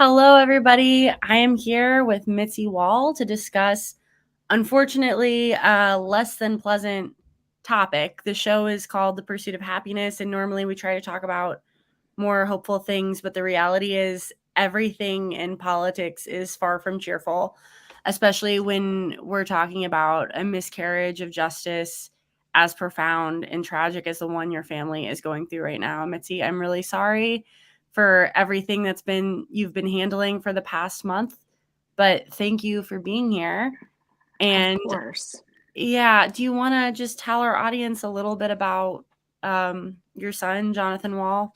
Hello, everybody. I am here with Mitzi Wall to discuss, unfortunately, a less than pleasant topic. The show is called The Pursuit of Happiness, and normally we try to talk about more hopeful things, but the reality is everything in politics is far from cheerful, especially when we're talking about a miscarriage of justice as profound and tragic as the one your family is going through right now. Mitzi, I'm really sorry for everything you've been handling for the past month, but thank you for being here. And of course. yeah, do you want to just tell our audience a little bit about your son, Jonathan Wall?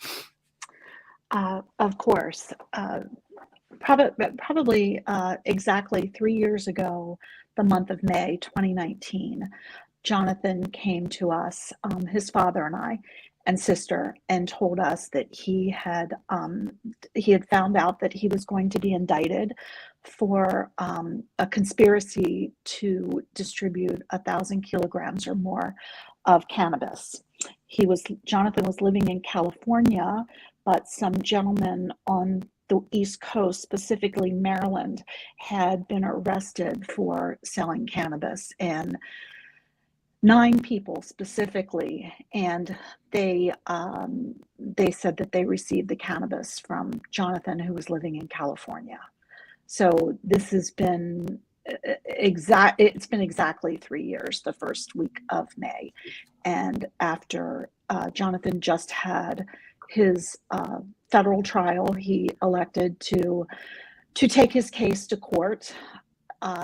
Of course. Probably exactly 3 years ago, the month of May 2019, Jonathan came to us, his father and I, and sister, and told us that he had found out that he was going to be indicted for a conspiracy to distribute 1,000 kilograms or more of cannabis. Jonathan was living in California, but some gentlemen on the East Coast, specifically Maryland, had been arrested for selling cannabis, and 9 people specifically, and they said that they received the cannabis from Jonathan, who was living in California. So this has been it's been exactly 3 years, the first week of May, and after Jonathan just had his federal trial, he elected to take his case to court,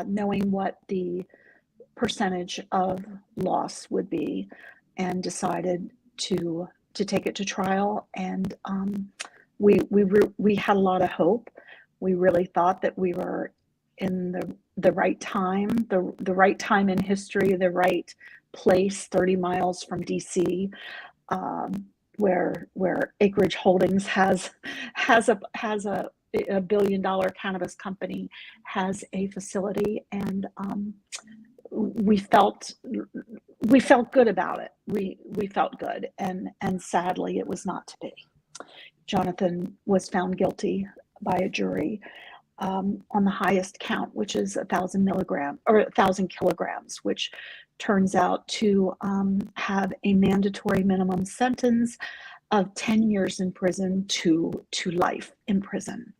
knowing what the percentage of loss would be, and decided to take it to trial. And we had a lot of hope. We really thought that we were in the right time, the right time in history, the right place, 30 miles from DC, where Acreage Holdings has a billion-dollar cannabis company, has a facility, and we felt good about it. We felt good, and sadly, it was not to be. Jonathan was found guilty by a jury on the highest count, which is 1,000 kilograms, which turns out to have a mandatory minimum sentence of 10 years in prison to life in prison.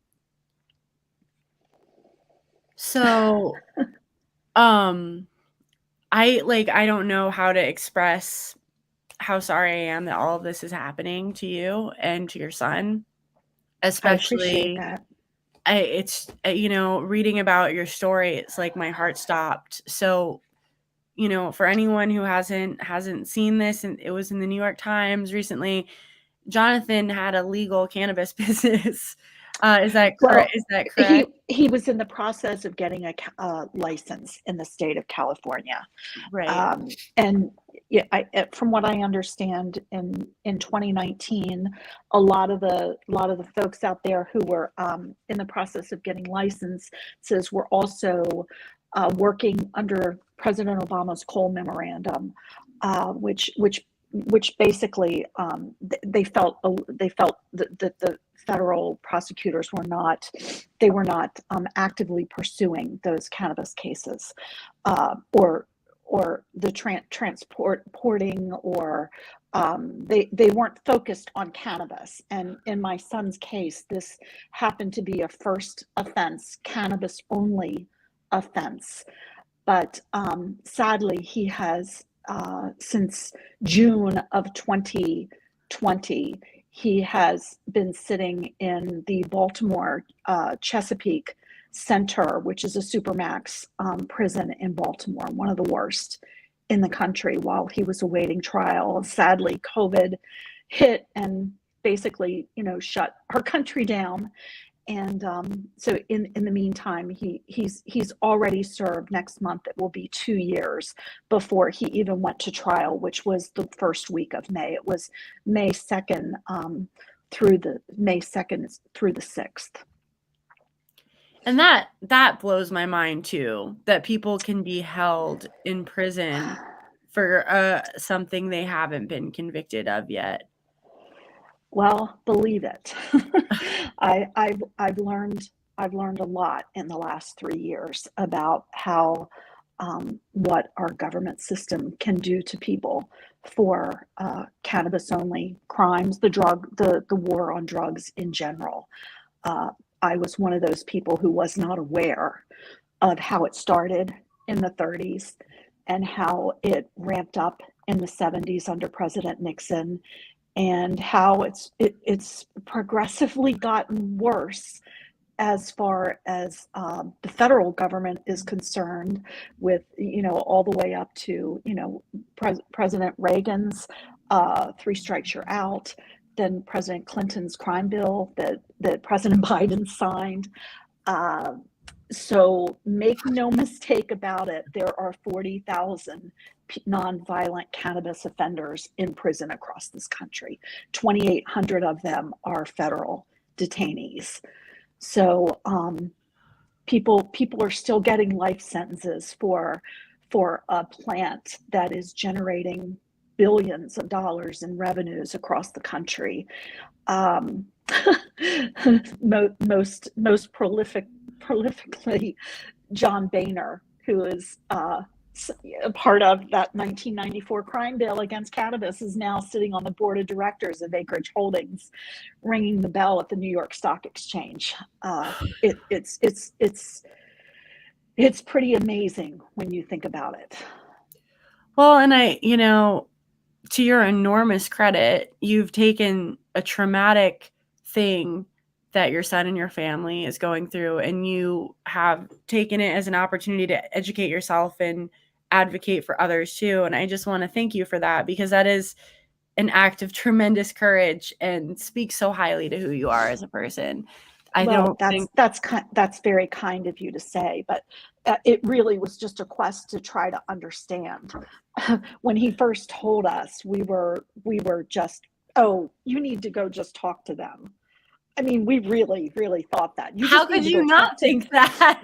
So, I don't know how to express how sorry I am that all of this is happening to you and to your son, I appreciate especially that. it's reading about your story, it's like my heart stopped. So, for anyone who hasn't seen this, and it was in the New York Times recently, Jonathan had a legal cannabis business. Is that correct? Well, Is that correct? he was in the process of getting a license in the state of California, Right. and yeah, from what I understand, in 2019, a lot of the folks out there who were in the process of getting licenses were also working under President Obama's Cole Memorandum, which basically they felt that the federal prosecutors were not actively pursuing those cannabis cases, or the transporting, or they weren't focused on cannabis. And in my son's case, this happened to be a first offense, cannabis only offense. But sadly, he has, since June of 2020, he has been sitting in the Baltimore Chesapeake Center, which is a supermax prison in Baltimore, one of the worst in the country, while he was awaiting trial. Sadly, COVID hit and basically, shut our country down. And so in the meantime, he's already served. Next month it will be 2 years before he even went to trial, which was the first week of May. It was May 2nd through the 6th. And that blows my mind too, that people can be held in prison for something they haven't been convicted of yet. Well, believe it. I've learned a lot in the last 3 years about how what our government system can do to people for cannabis only crimes, the war on drugs in general. Uh, I was one of those people who was not aware of how it started in the 30s and how it ramped up in the 70s under President Nixon, and how it's progressively gotten worse as far as the federal government is concerned, with all the way up to President Reagan's three strikes you're out, then President Clinton's crime bill that President Biden signed. Uh, so make no mistake about it, there are 40,000 nonviolent cannabis offenders in prison across this country. 2,800 of them are federal detainees. So people are still getting life sentences for a plant that is generating billions of dollars in revenues across the country. Um, most prolifically, John Boehner, who is a part of that 1994 crime bill against cannabis, is now sitting on the board of directors of Acreage Holdings, ringing the bell at the New York Stock Exchange. It's pretty amazing when you think about it. Well, and to your enormous credit, you've taken a traumatic thing that your son and your family is going through, and you have taken it as an opportunity to educate yourself and advocate for others too. And I just want to thank you for that, because that is an act of tremendous courage and speaks so highly to who you are as a person. I Well, don't think that's very kind of you to say, but it really was just a quest to try to understand. When he first told us, we were just, oh, you need to go just talk to them. I mean, we really, really thought that. You how just could need to you go talk not think that?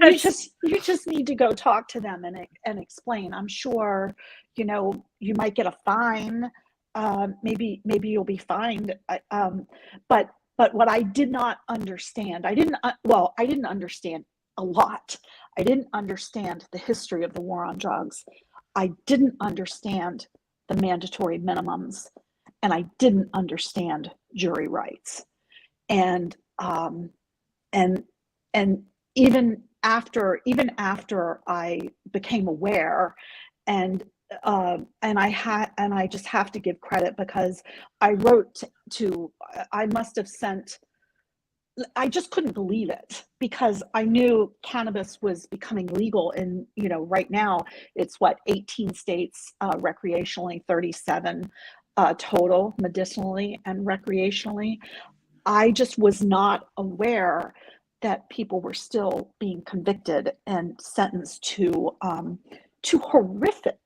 you just need to go talk to them and explain. I'm sure, you might get a fine. Maybe you'll be fined. But what I did not understand, I didn't understand a lot. I didn't understand the history of the war on drugs. I didn't understand the mandatory minimums, and I didn't understand jury rights. And and and even after I became aware, and I just have to give credit, because I wrote to I must have sent I just couldn't believe it, because I knew cannabis was becoming legal in, right now it's 18 states recreationally, 37 total medicinally and recreationally. I just was not aware that people were still being convicted and sentenced to horrific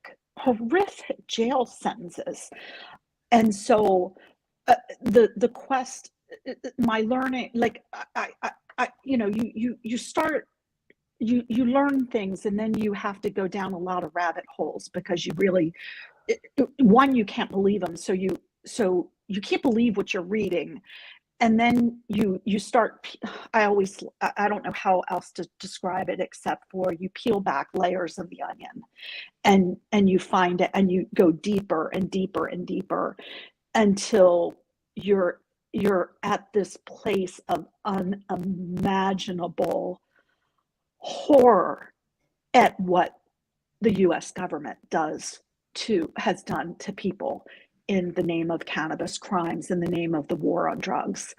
jail sentences. And so the quest, my learning, like you start, you learn things, and then you have to go down a lot of rabbit holes, because you really, one, you can't believe them, so you can't believe what you're reading. And then you start, I don't know how else to describe it, except for you peel back layers of the onion, and you find it, and you go deeper and deeper and deeper, until you're at this place of unimaginable horror at what the US government has done to people in the name of cannabis crimes, in the name of the war on drugs.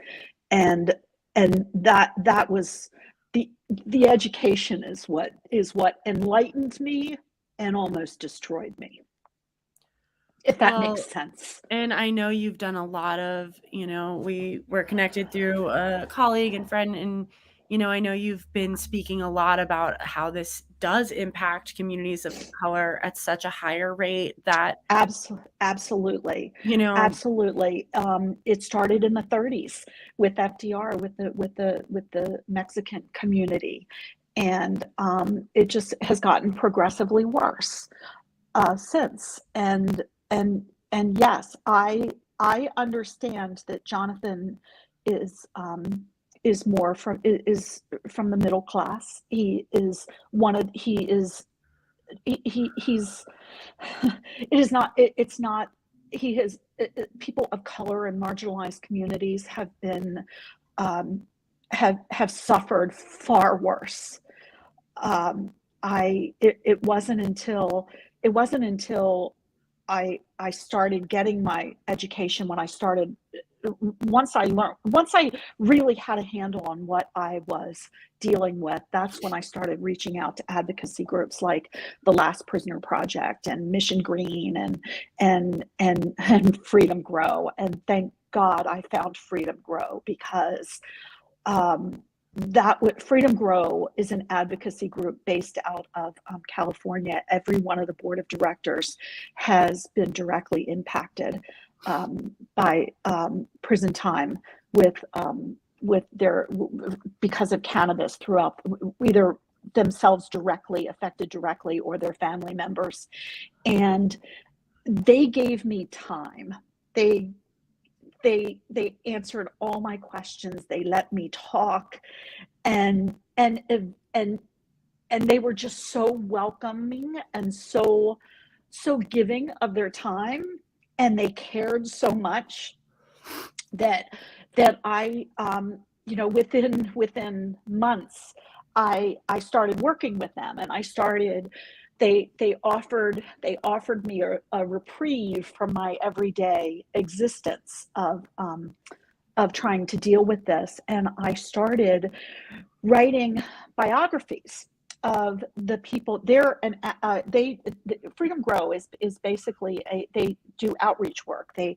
And that was the education is what enlightened me and almost destroyed me, if that makes Well, sense. and I know you've done a lot of, we were connected through a colleague and friend, and, I know you've been speaking a lot about how this does impact communities of color at such a higher rate that, Absolutely, you know, absolutely. It started in the 30s with FDR, with the Mexican community, and it just has gotten progressively worse since. And yes, I understand that Jonathan is is more from is from the middle class. He is one of he is he's it is not it's not he has people of color and marginalized communities have been um, have suffered far worse. It wasn't until I started getting my education, when I started once I really had a handle on what I was dealing with, that's when I started reaching out to advocacy groups like the Last Prisoner Project and Mission Green and Freedom Grow. And thank God I found Freedom Grow, because um, that would Freedom Grow is an advocacy group based out of California. Every one of the board of directors has been directly impacted by prison time with their because of cannabis throughout, either themselves directly affected directly or their family members. And they gave me time. They they answered all my questions. They let me talk, and and and they were just so welcoming and so giving of their time, and they cared so much that I within months I started working with them, and I started they offered me a reprieve from my everyday existence of trying to deal with this, and I started writing biographies of the people there. And Freedom Grow is basically they do outreach work. They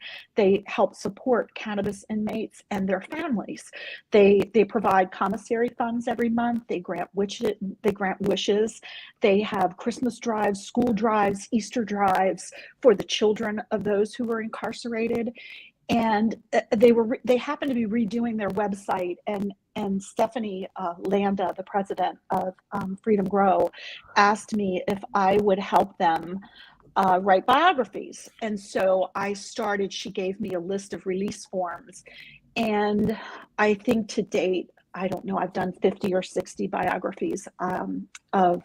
help support cannabis inmates and their families. They provide commissary funds every month. They grant wishes. They have Christmas drives, school drives, Easter drives for the children of those who were incarcerated. And they happened to be redoing their website, and Stephanie Landa, the president of Freedom Grow, asked me if I would help them write biographies. And so I started. She gave me a list of release forms, and I think to date, I don't know, I've done 50 or 60 biographies of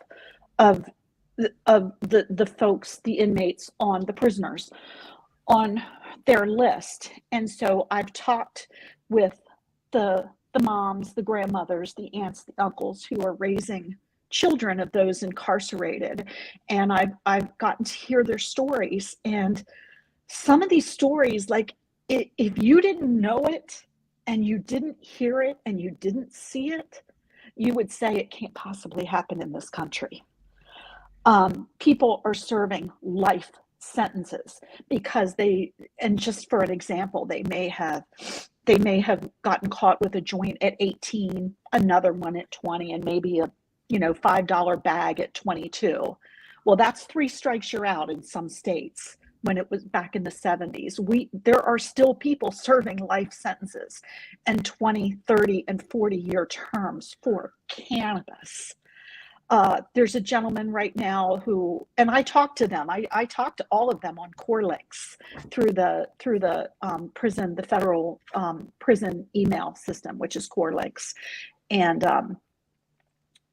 of the folks, the inmates, on the prisoners on their list. And so I've talked with the moms, the grandmothers, the aunts, the uncles who are raising children of those incarcerated, and I've gotten to hear their stories. And some of these stories, like, if you didn't know it and you didn't hear it and you didn't see it, you would say it can't possibly happen in this country. People are serving life sentences because and just for an example, they may have gotten caught with a joint at 18, another one at 20, and maybe a $5 bag at 22. Well, that's three strikes you're out in some states. When it was back in the 70s, there are still people serving life sentences and 20, 30, and 40-year terms for cannabis. There's a gentleman right now who, and I talk to them. I talk to all of them on core links through the prison, the federal prison email system, which is core links, and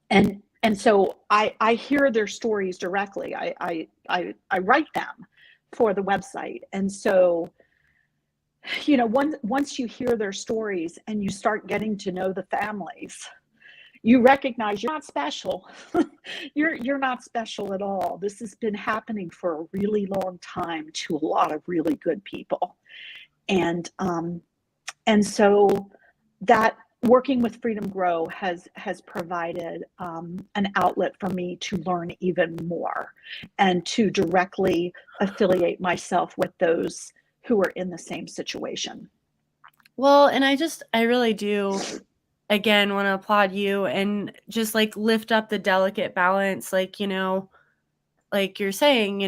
and so I hear their stories directly. I write them for the website, and so once you hear their stories and you start getting to know the families, you recognize you're not special. You're not special at all. This has been happening for a really long time to a lot of really good people, and so that working with Freedom Grow has provided an outlet for me to learn even more and to directly affiliate myself with those who are in the same situation. Well, and I really do, again, want to applaud you and just like lift up the delicate balance, like, like you're saying,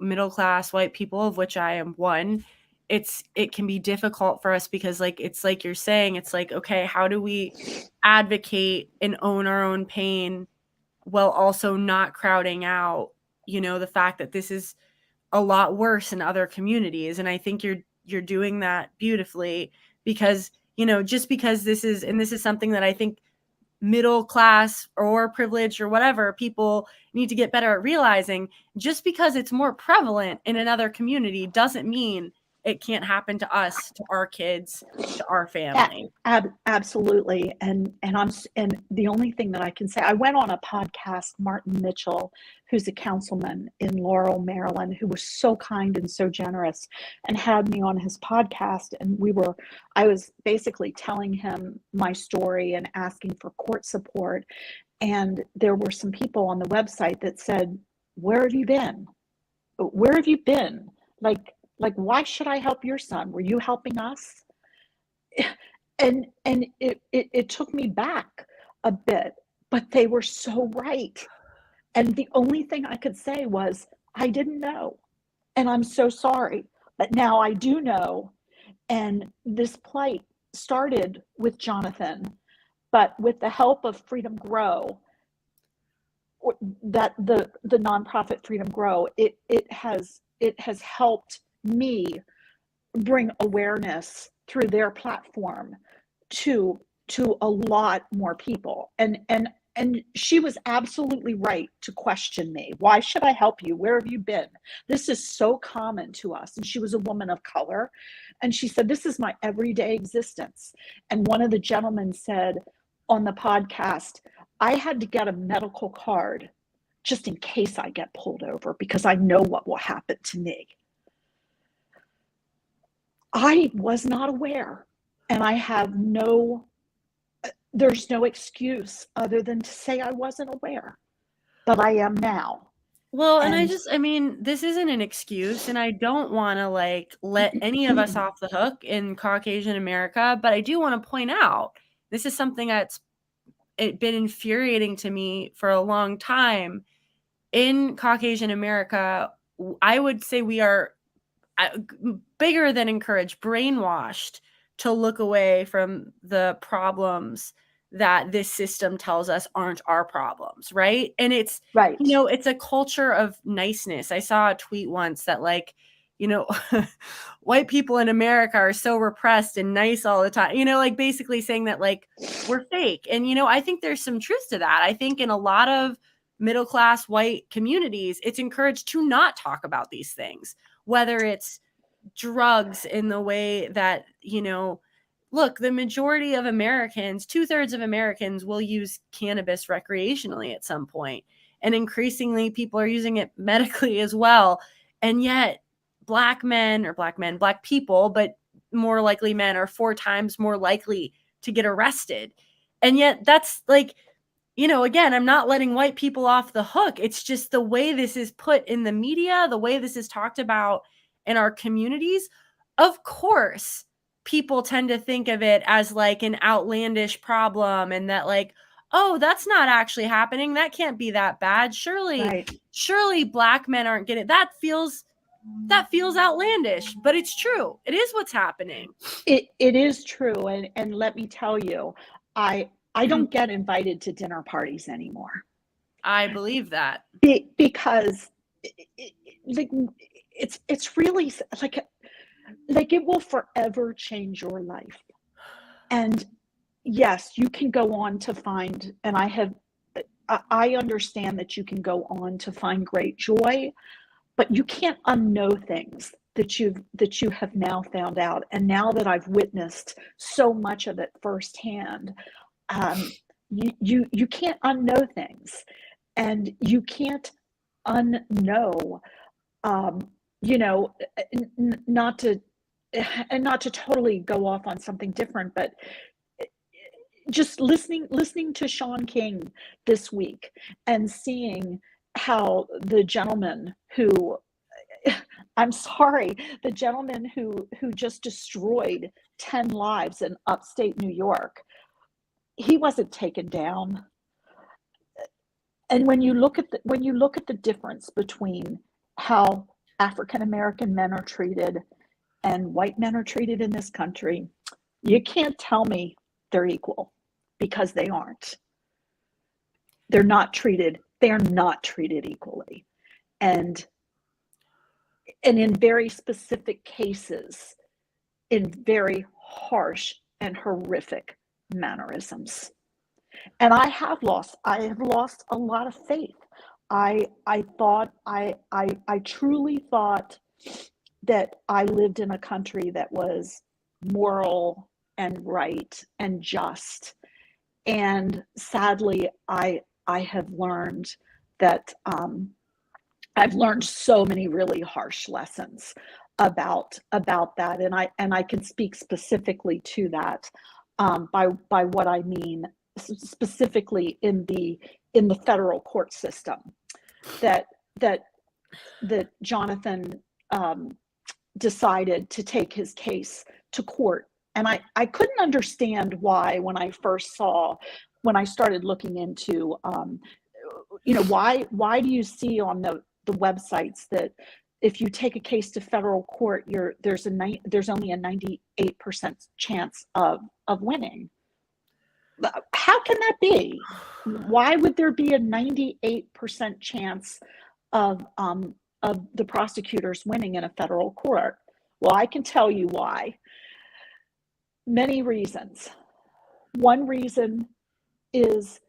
middle class white people, of which I am one. It can be difficult for us because, like, it's like you're saying, it's like, okay, how do we advocate and own our own pain while also not crowding out, the fact that this is a lot worse in other communities. And I think you're doing that beautifully, because, you know, just because this is something that I think middle class or privileged or whatever people need to get better at realizing, just because it's more prevalent in another community doesn't mean it can't happen to us, to our kids, to our family. Absolutely. And the only thing that I can say, I went on a podcast, Martin Mitchell, who's a councilman in Laurel, Maryland, who was so kind and so generous and had me on his podcast. And I was basically telling him my story and asking for court support. And there were some people on the website that said, "Where have you been? Where have you been? Why should I help your son? Were you helping us?" And it took me back a bit, but they were so right. And the only thing I could say was, I didn't know, and I'm so sorry, but now I do know. And this plight started with Jonathan, but with the help of Freedom Grow, that the nonprofit Freedom Grow, it has helped me bring awareness through their platform to a lot more people. And she was absolutely right to question me. Why should I help you? Where have you been? This is so common to us. And she was a woman of color. And she said, this is my everyday existence. And one of the gentlemen said on the podcast, I had to get a medical card just in case I get pulled over, because I know what will happen to me. I was not aware, and I have there's no excuse other than to say I wasn't aware, but I am now. Well, and I mean, this isn't an excuse, and I don't want to let any of us off the hook in Caucasian America, but I do want to point out, this is something that's been infuriating to me for a long time. In Caucasian America, I would say we are bigger than encouraged, brainwashed to look away from the problems that this system tells us aren't our problems, right? And it's, right. You know, it's a culture of niceness. I saw a tweet once that white people in America are so repressed and nice all the time, basically saying that we're fake. And, I think there's some truth to that. I think in a lot of middle class white communities, it's encouraged to not talk about these things, whether it's drugs in the way that, look, the majority of Americans, 2/3 of Americans will use cannabis recreationally at some point. And increasingly people are using it medically as well. And yet black people, but more likely men, are 4 times more likely to get arrested. And yet that's again, I'm not letting white people off the hook. It's just the way this is put in the media, the way this is talked about in our communities. Of course, people tend to think of it as an outlandish problem, and that oh, that's not actually happening. That can't be that bad. Surely black men aren't getting it. That feels outlandish, but it's true. It is what's happening. It is true. And let me tell you, I don't get invited to dinner parties anymore. I believe that. Because it's really it will forever change your life. And yes, you can go on to find, and I understand that you can go on to find great joy, but you can't unknow things that you have now found out. And now that I've witnessed so much of it firsthand, you can't unknow things, and you can't unknow, not to totally go off on something different, but just listening to Sean King this week and seeing how the gentleman who just destroyed 10 lives in upstate New York, he wasn't taken down. And when you look at the difference between how African American men are treated and white men are treated in this country, you can't tell me they're equal, because they aren't. They are not treated equally. And in very specific cases, in very harsh and horrific mannerisms. And I have lost a lot of faith. I truly thought that I lived in a country that was moral and right and just. And sadly, I have learned that I've learned so many really harsh lessons about that, and I can speak specifically to that by what I mean specifically in the federal court system, that that that Jonathan decided to take his case to court. And I couldn't understand why when I started looking into, why do you see on the websites that if you take a case to federal court, there's only a 98% chance of winning. How can that be? Why would there be a 98% chance of the prosecutors winning in a federal court? Well, I can tell you why. Many reasons. One reason is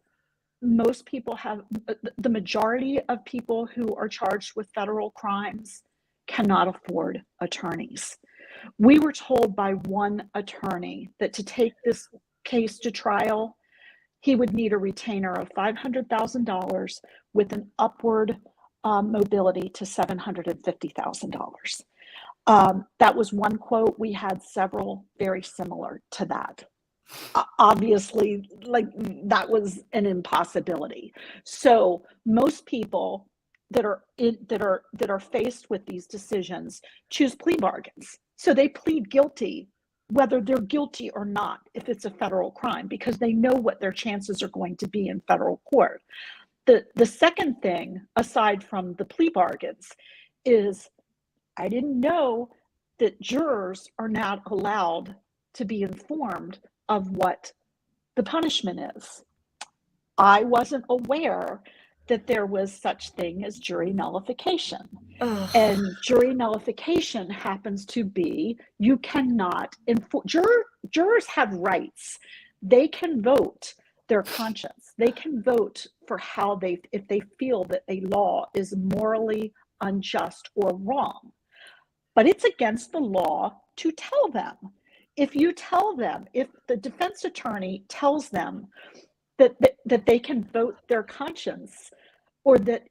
the majority of people who are charged with federal crimes cannot afford attorneys. We were told by one attorney that to take this case to trial, he would need a retainer of $500,000 with an upward mobility to $750,000. That was one quote. We had several very similar to that. Obviously, like, that was an impossibility. So most people that are faced with these decisions choose plea bargains. So they plead guilty, whether they're guilty or not, if it's a federal crime, because they know what their chances are going to be in federal court. The second thing, aside from the plea bargains, is I didn't know that jurors are not allowed to be informed of what the punishment is. I wasn't aware that there was such thing as jury nullification. Ugh. And jury nullification happens to be, you cannot jurors have rights. They can vote their conscience. They can vote for if they feel that a law is morally unjust or wrong. But it's against the law to tell them. If the defense attorney tells them that they can vote their conscience, or the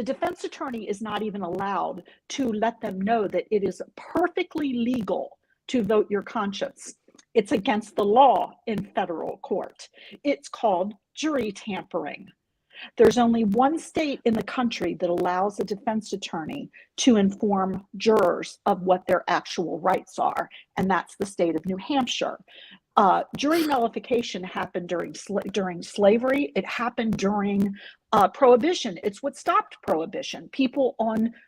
defense attorney is not even allowed to let them know that it is perfectly legal to vote your conscience. It's against the law in federal court. It's called jury tampering. There's only one state in the country that allows a defense attorney to inform jurors of what their actual rights are, and that's the state of New Hampshire. Jury nullification happened during slavery. It happened during Prohibition. It's what stopped Prohibition.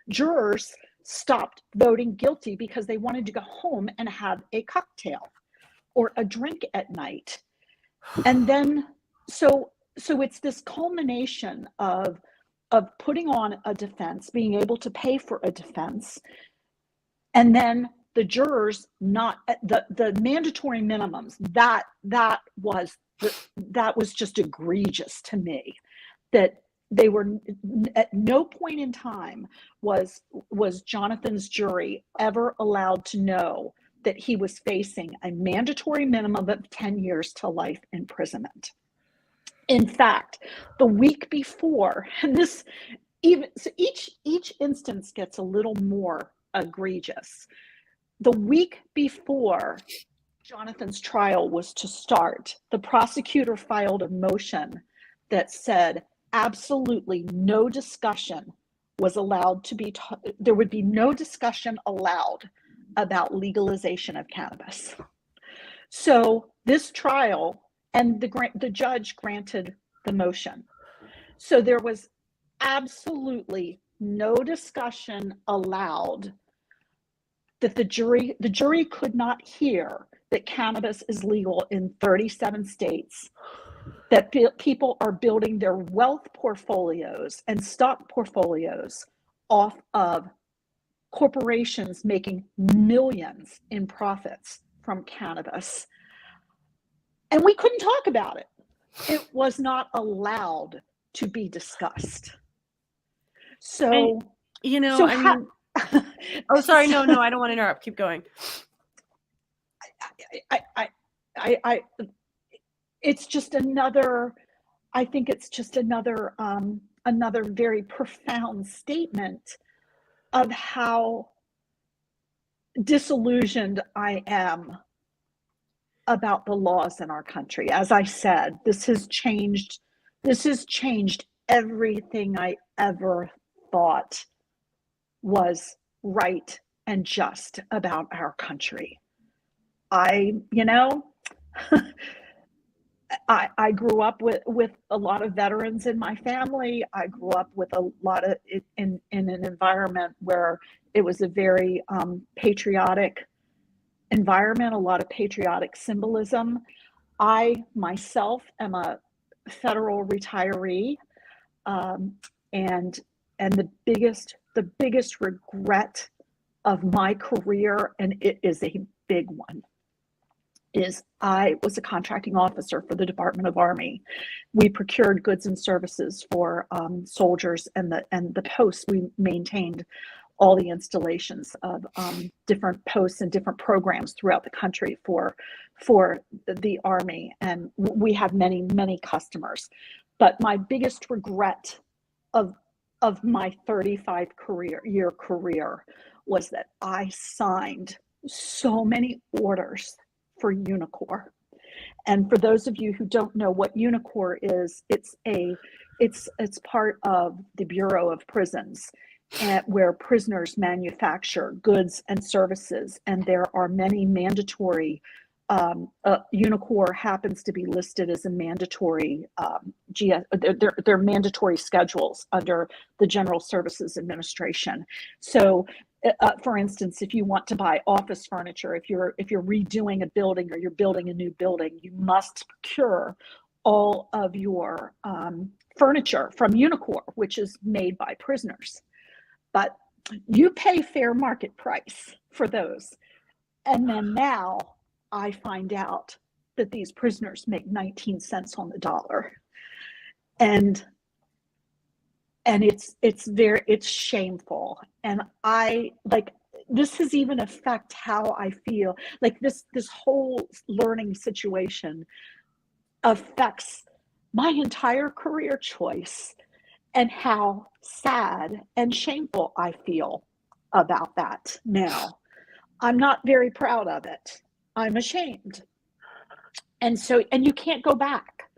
Jurors stopped voting guilty because they wanted to go home and have a cocktail or a drink at night. And then, so it's this culmination of putting on a defense, being able to pay for a defense, and then the jurors not the mandatory minimums. That was just egregious to me. That they were at no point in time was Jonathan's jury ever allowed to know that he was facing a mandatory minimum of 10 years to life imprisonment. In fact, the week before, and this each instance gets a little more egregious. The week before Jonathan's trial was to start, the prosecutor filed a motion that said absolutely no discussion was allowed to be. There would be no discussion allowed about legalization of cannabis. So this trial, and the judge granted the motion. So there was absolutely no discussion allowed, that the jury could not hear that cannabis is legal in 37 states, that people are building their wealth portfolios and stock portfolios off of corporations making millions in profits from cannabis. And we couldn't talk about it. It was not allowed to be discussed. So, oh, sorry, no, I don't want to interrupt. Keep going. It's just another, I think it's just another very profound statement of how disillusioned I am about the laws in our country. As I said, this has changed everything I ever thought was right and just about our country. I grew up with a lot of veterans in my family. I grew up with a lot of in an environment where it was a very patriotic environment, a lot of patriotic symbolism. I myself am a federal retiree, and the biggest regret of my career, and it is a big one, is I was a contracting officer for the Department of Army. We procured goods and services for soldiers and the posts. We maintained all the installations of different posts and different programs throughout the country for the Army. And we have many, many customers. But my biggest regret of my 35-year career was that I signed so many orders for Unicor. And for those of you who don't know what Unicor is, it's part of the Bureau of Prisons, where prisoners manufacture goods and services, and there are many mandatory. Unicor happens to be listed as a mandatory they're mandatory schedules under the General Services Administration. So, for instance, if you want to buy office furniture, if you're redoing a building or you're building a new building, you must procure all of your furniture from Unicor, which is made by prisoners. But you pay fair market price for those. And then now I find out that these prisoners make 19 cents on the dollar. And it's shameful. And this has even affect how I feel. Like this whole learning situation affects my entire career choice and how sad and shameful I feel about that now. I'm not very proud of it. I'm ashamed. And you can't go back.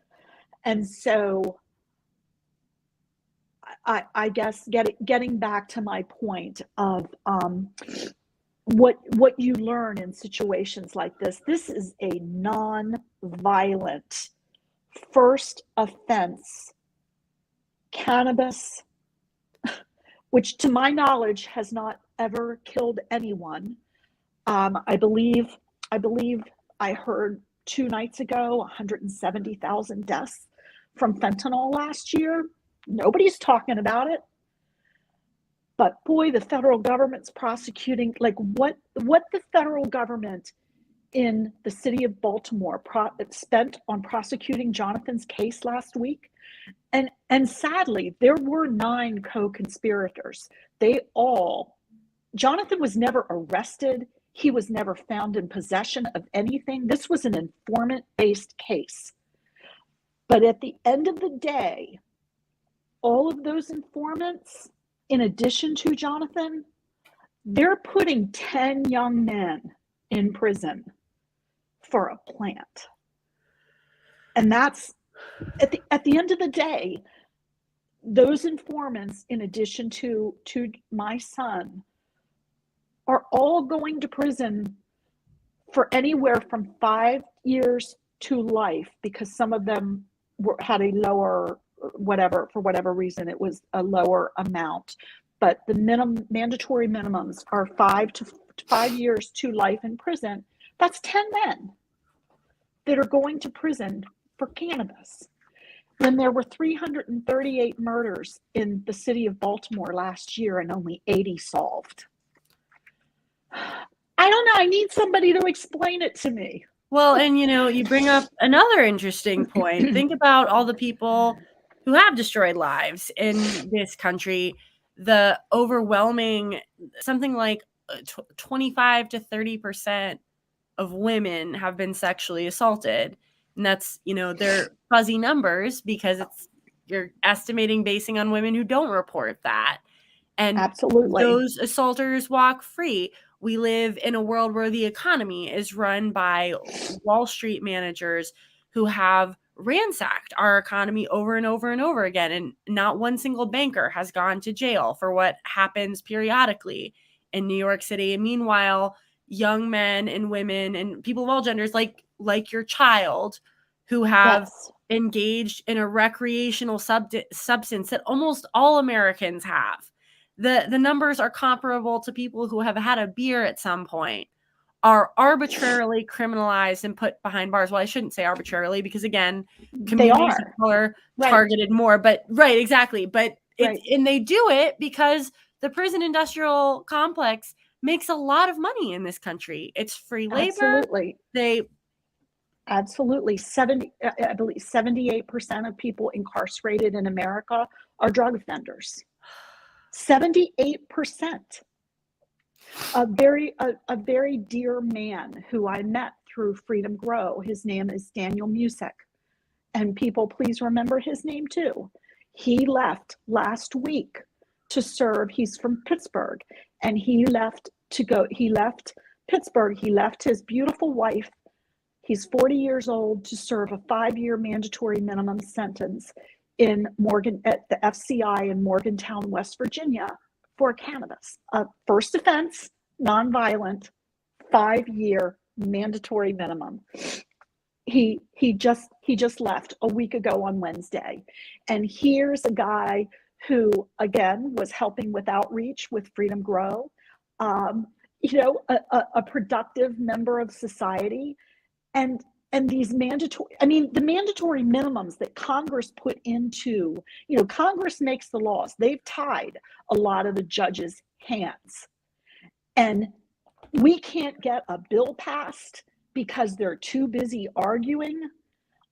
And so I guess getting back to my point of what you learn in situations like this is a non-violent first offense. Cannabis, which to my knowledge has not ever killed anyone. I believe I heard 2 nights ago 170,000 deaths from fentanyl last year. Nobody's talking about it. But boy, the federal government's prosecuting, like what the federal government in the city of Baltimore spent on prosecuting Jonathan's case last week. And sadly, there were 9 co-conspirators. Jonathan was never arrested. He was never found in possession of anything. This was an informant-based case. But at the end of the day, all of those informants, in addition to Jonathan, they're putting 10 young men in prison for a plant. And that's, at the end of the day, those informants, in addition to my son, are all going to prison for anywhere from 5 years to life, because some of them had a lower, for whatever reason, it was a lower amount. But the mandatory minimums are 5 years to life in prison. That's 10 men that are going to prison for cannabis. When there were 338 murders in the city of Baltimore last year and only 80 solved. I don't know. I need somebody to explain it to me. Well, and you bring up another interesting point. Think about all the people who have destroyed lives in this country. The overwhelming, something like 25 to 30% of women have been sexually assaulted. And that's, they're fuzzy numbers because you're estimating basing on women who don't report that. And Absolutely. those assaulters walk free. We live in a world where the economy is run by Wall Street managers who have ransacked our economy over and over and over again. And not one single banker has gone to jail for what happens periodically in New York City. And meanwhile, young men and women and people of all genders, like your child, who have Yes. engaged in a recreational substance that almost all Americans have. The numbers are comparable to people who have had a beer at some point, are arbitrarily criminalized and put behind bars. Well, I shouldn't say arbitrarily because, again, They communities of are. color Right. targeted more. But right, exactly. But Right. and they do it because the prison industrial complex makes a lot of money in this country. It's free labor. Absolutely. They Absolutely. I believe 78% of people incarcerated in America are drug offenders. 78%. A very dear man who I met through Freedom Grow. His name is Daniel Musick. And people, please remember his name too. He left last week to serve. He's from Pittsburgh, and he left Pittsburgh. He left his beautiful wife. He's 40 years old to serve a 5-year mandatory minimum sentence at the FCI in Morgantown, West Virginia, for cannabis. First offense, nonviolent, 5-year mandatory minimum. He just left a week ago on Wednesday, and here's a guy who again was helping with outreach with Freedom Grow, a productive member of society, and these the mandatory minimums that Congress put into, Congress makes the laws. They've tied a lot of the judges' hands, and we can't get a bill passed because they're too busy arguing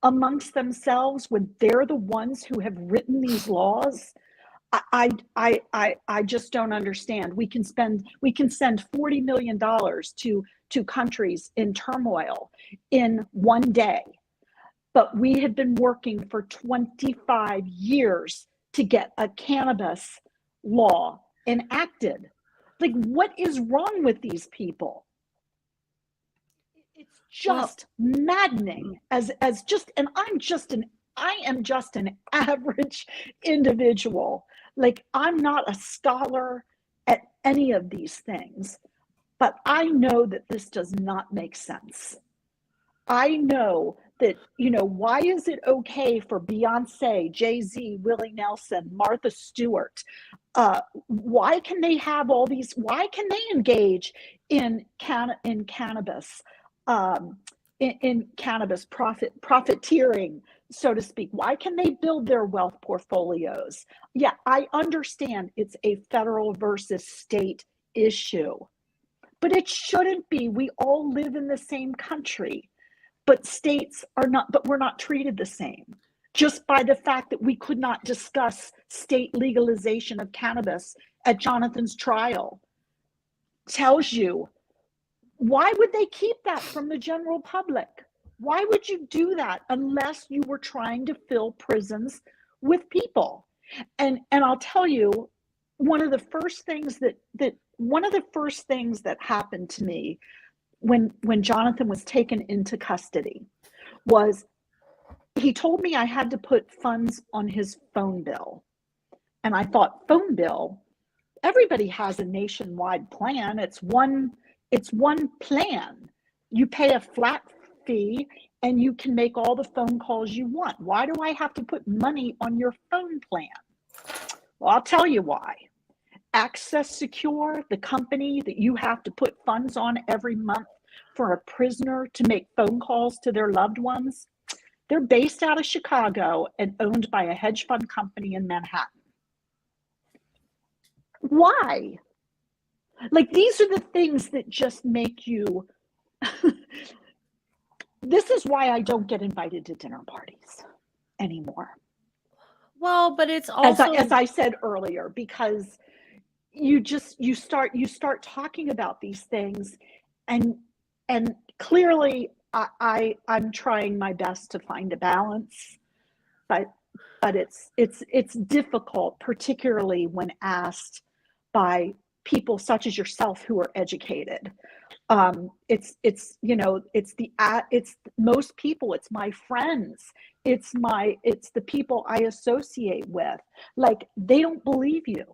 amongst themselves when they're the ones who have written these laws. I just don't understand. We can send $40 million to countries in turmoil in one day, but we have been working for 25 years to get a cannabis law enacted. Like, what is wrong with these people? It's just maddening as just, and I am just an average individual. Like, I'm not a scholar at any of these things, but I know that this does not make sense. I know that, why is it okay for Beyonce, Jay-Z, Willie Nelson, Martha Stewart? Why can they have all these? Why can they engage in cannabis, in cannabis profiteering, so to speak? Why can they build their wealth portfolios? Yeah, I understand it's a federal versus state issue, but it shouldn't be. We all live in the same country, but we're not treated the same. Just by the fact that we could not discuss state legalization of cannabis at Jonathan's trial tells you, why would they keep that from the general public? Why would you do that unless you were trying to fill prisons with people? And I'll tell you, one of the first things that happened to me when Jonathan was taken into custody was, he told me I had to put funds on his phone bill. And I thought, phone bill? Everybody has a nationwide plan. It's one plan. You pay a flat fee and you can make all the phone calls you want. Why do I have to put money on your phone plan? Well, I'll tell you why. Access Secure, the company that you have to put funds on every month for a prisoner to make phone calls to their loved ones, they're based out of Chicago and owned by a hedge fund company in Manhattan. Why? Like, these are the things that just make you. This is why I don't get invited to dinner parties anymore. Well, but it's As also, I said earlier, because you start talking about these things, and clearly I'm trying my best to find a balance, but it's difficult, particularly when asked by people such as yourself who are educated. It's most people, it's my friends, it's the people I associate with. Like, they don't believe you.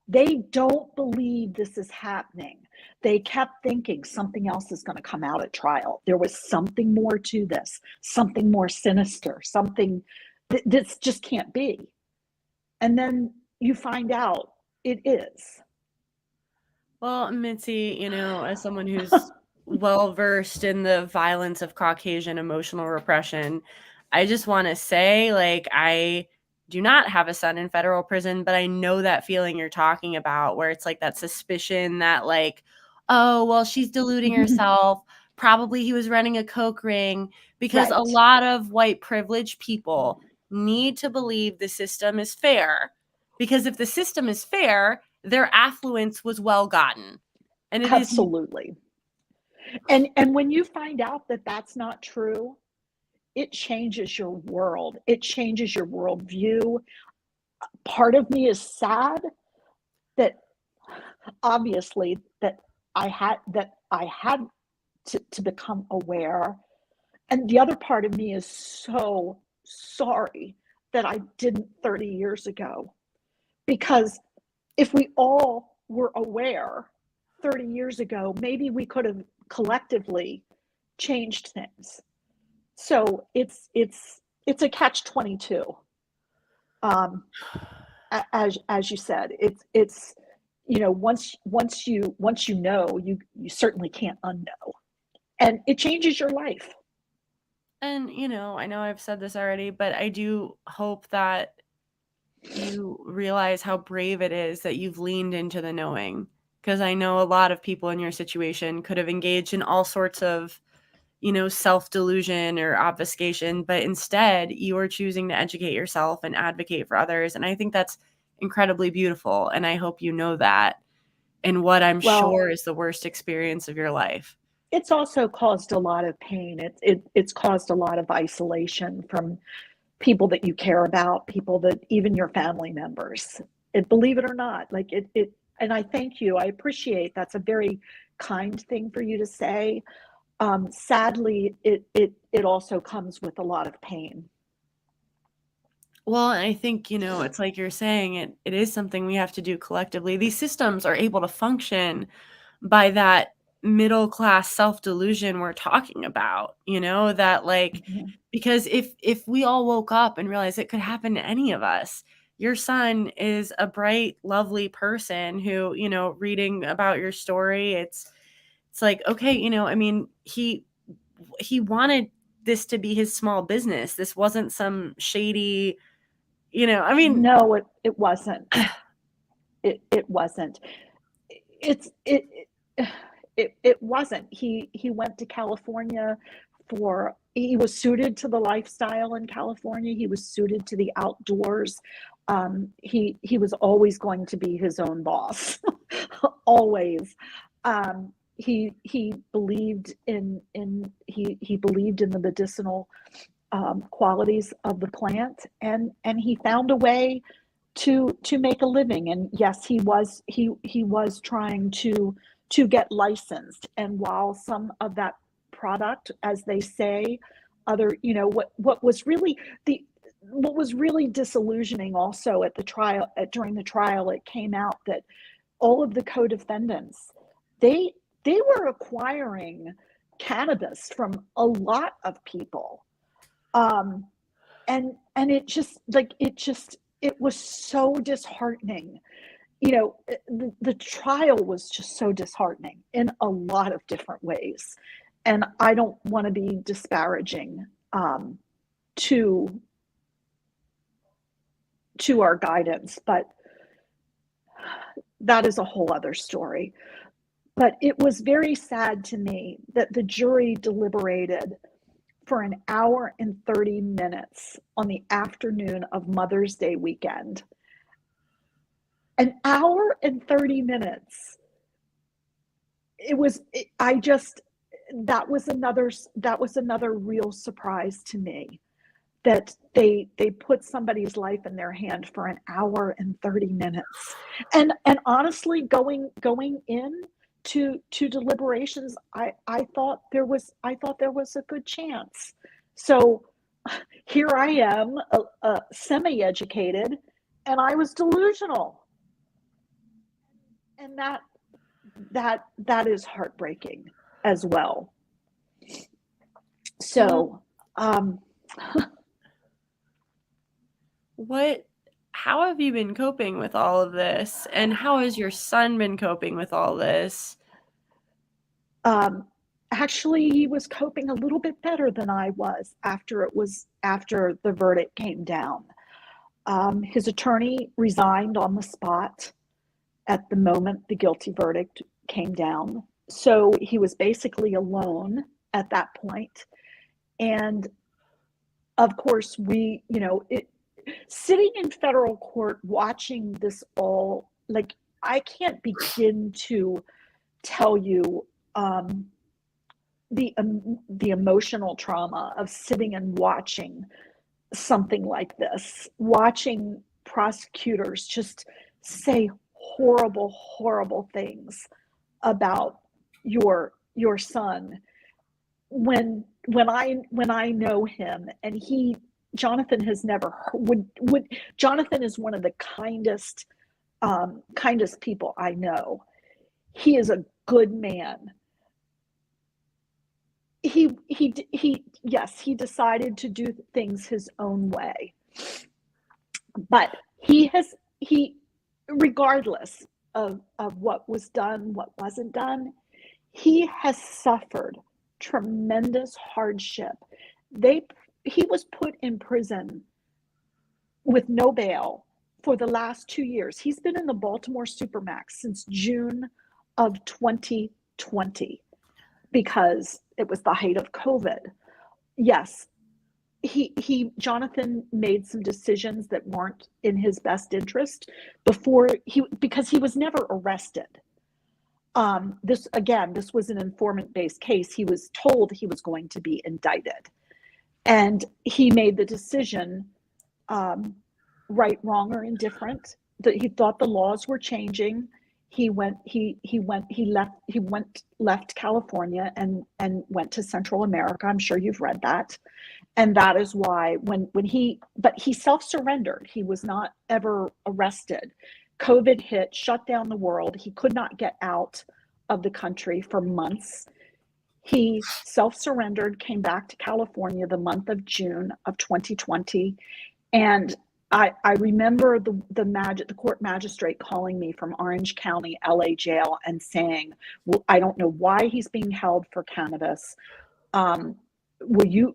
They don't believe this is happening. They kept thinking something else is going to come out at trial. There was something more to this, something more sinister, something this just can't be. And then you find out it is. well, Mitzi, as someone who's well versed in the violence of Caucasian emotional repression, I just want to say, like, I do not have a son in federal prison, but I know that feeling you're talking about, where it's like that suspicion that, like, oh, well, she's deluding herself. Probably he was running a coke ring, because a Right. lot of white privileged people need to believe the system is fair. Because if the system is fair, their affluence was well gotten. And it is. Absolutely. And when you find out that that's not true, it changes your world. It changes your worldview. Part of me is sad that, obviously, that I had to become aware. And the other part of me is so sorry that I didn't 30 years ago. Because if we all were aware 30 years ago, maybe we could have collectively changed things. So it's a catch 22. Um, as you said, it's once you know, you certainly can't unknow, and it changes your life. And, I know I've said this already, but I do hope that you realize how brave it is that you've leaned into the knowing. Because I know a lot of people in your situation could have engaged in all sorts of, self delusion or obfuscation, but instead you are choosing to educate yourself and advocate for others. And I think that's incredibly beautiful. And I hope you know that in what I'm Well, sure is the worst experience of your life. it's also caused a lot of pain. It's caused a lot of isolation from people that you care about, people that even your family members. Believe it or not, like it. And I thank you. I appreciate that's a very kind thing for you to say. Sadly, it also comes with a lot of pain. Well, I think, it's like you're saying, it is something we have to do collectively. These systems are able to function by that middle class self delusion we're talking about, that, like, Mhm. because if we all woke up and realized it could happen to any of us. Your son is a bright, lovely person who, reading about your story, it's like, okay, I mean, he wanted this to be his small business. This wasn't some shady, I mean, No, it wasn't. It wasn't. It's it wasn't. He went to California for he was suited to the lifestyle in California. He was suited to the outdoors. He was always going to be his own boss, always. He believed he believed in the medicinal qualities of the plant, and he found a way to make a living. And yes, he was trying to get licensed. And while some of that product, as they say, other, what was really the what was really disillusioning also at the trial, during the trial, it came out that all of the co-defendants, they they were acquiring cannabis from a lot of people. um and it was so disheartening. The trial was just so disheartening in a lot of different ways. And I don't want to be disparaging to our guidance, but that is a whole other story. But it was very sad to me that the jury deliberated for an hour and 30 minutes on the afternoon of Mother's Day weekend. An hour and 30 minutes. That was another real surprise to me, that they put somebody's life in their hand for an hour and 30 minutes. And honestly, going in to deliberations, I thought there was a good chance. So here I am, semi-educated, and I was delusional. And that is heartbreaking as well. So how have you been coping with all of this, and how has your son been coping with all this? Actually, he was coping a little bit better than I was after the verdict came down. His attorney resigned on the spot at the moment the guilty verdict came down. So he was basically alone at that point. And of course, sitting in federal court watching this all, like, I can't begin to tell you the emotional trauma of sitting and watching something like this, watching prosecutors just say horrible things about your son, when I know him, and Jonathan has never Jonathan is one of the kindest people I know. He is a good man. Yes, he decided to do things his own way, but he regardless of what was done, what wasn't done, he has suffered tremendous hardship. He was put in prison with no bail for the last 2 years. He's been in the Baltimore Supermax since June of 2020 because it was the height of COVID. Yes, Jonathan made some decisions that weren't in his best interest because he was never arrested. This was an informant-based case. He was told he was going to be indicted, and he made the decision, right, wrong, or indifferent, that he thought the laws were changing. He left California and went to Central America. I'm sure you've read that. And that is why but he self-surrendered. He was not ever arrested. COVID hit, shut down the world. He could not get out of the country for months. He self-surrendered, came back to California the month of June of 2020. And I remember the court magistrate calling me from Orange County, LA jail, and saying, well, I don't know why he's being held for cannabis.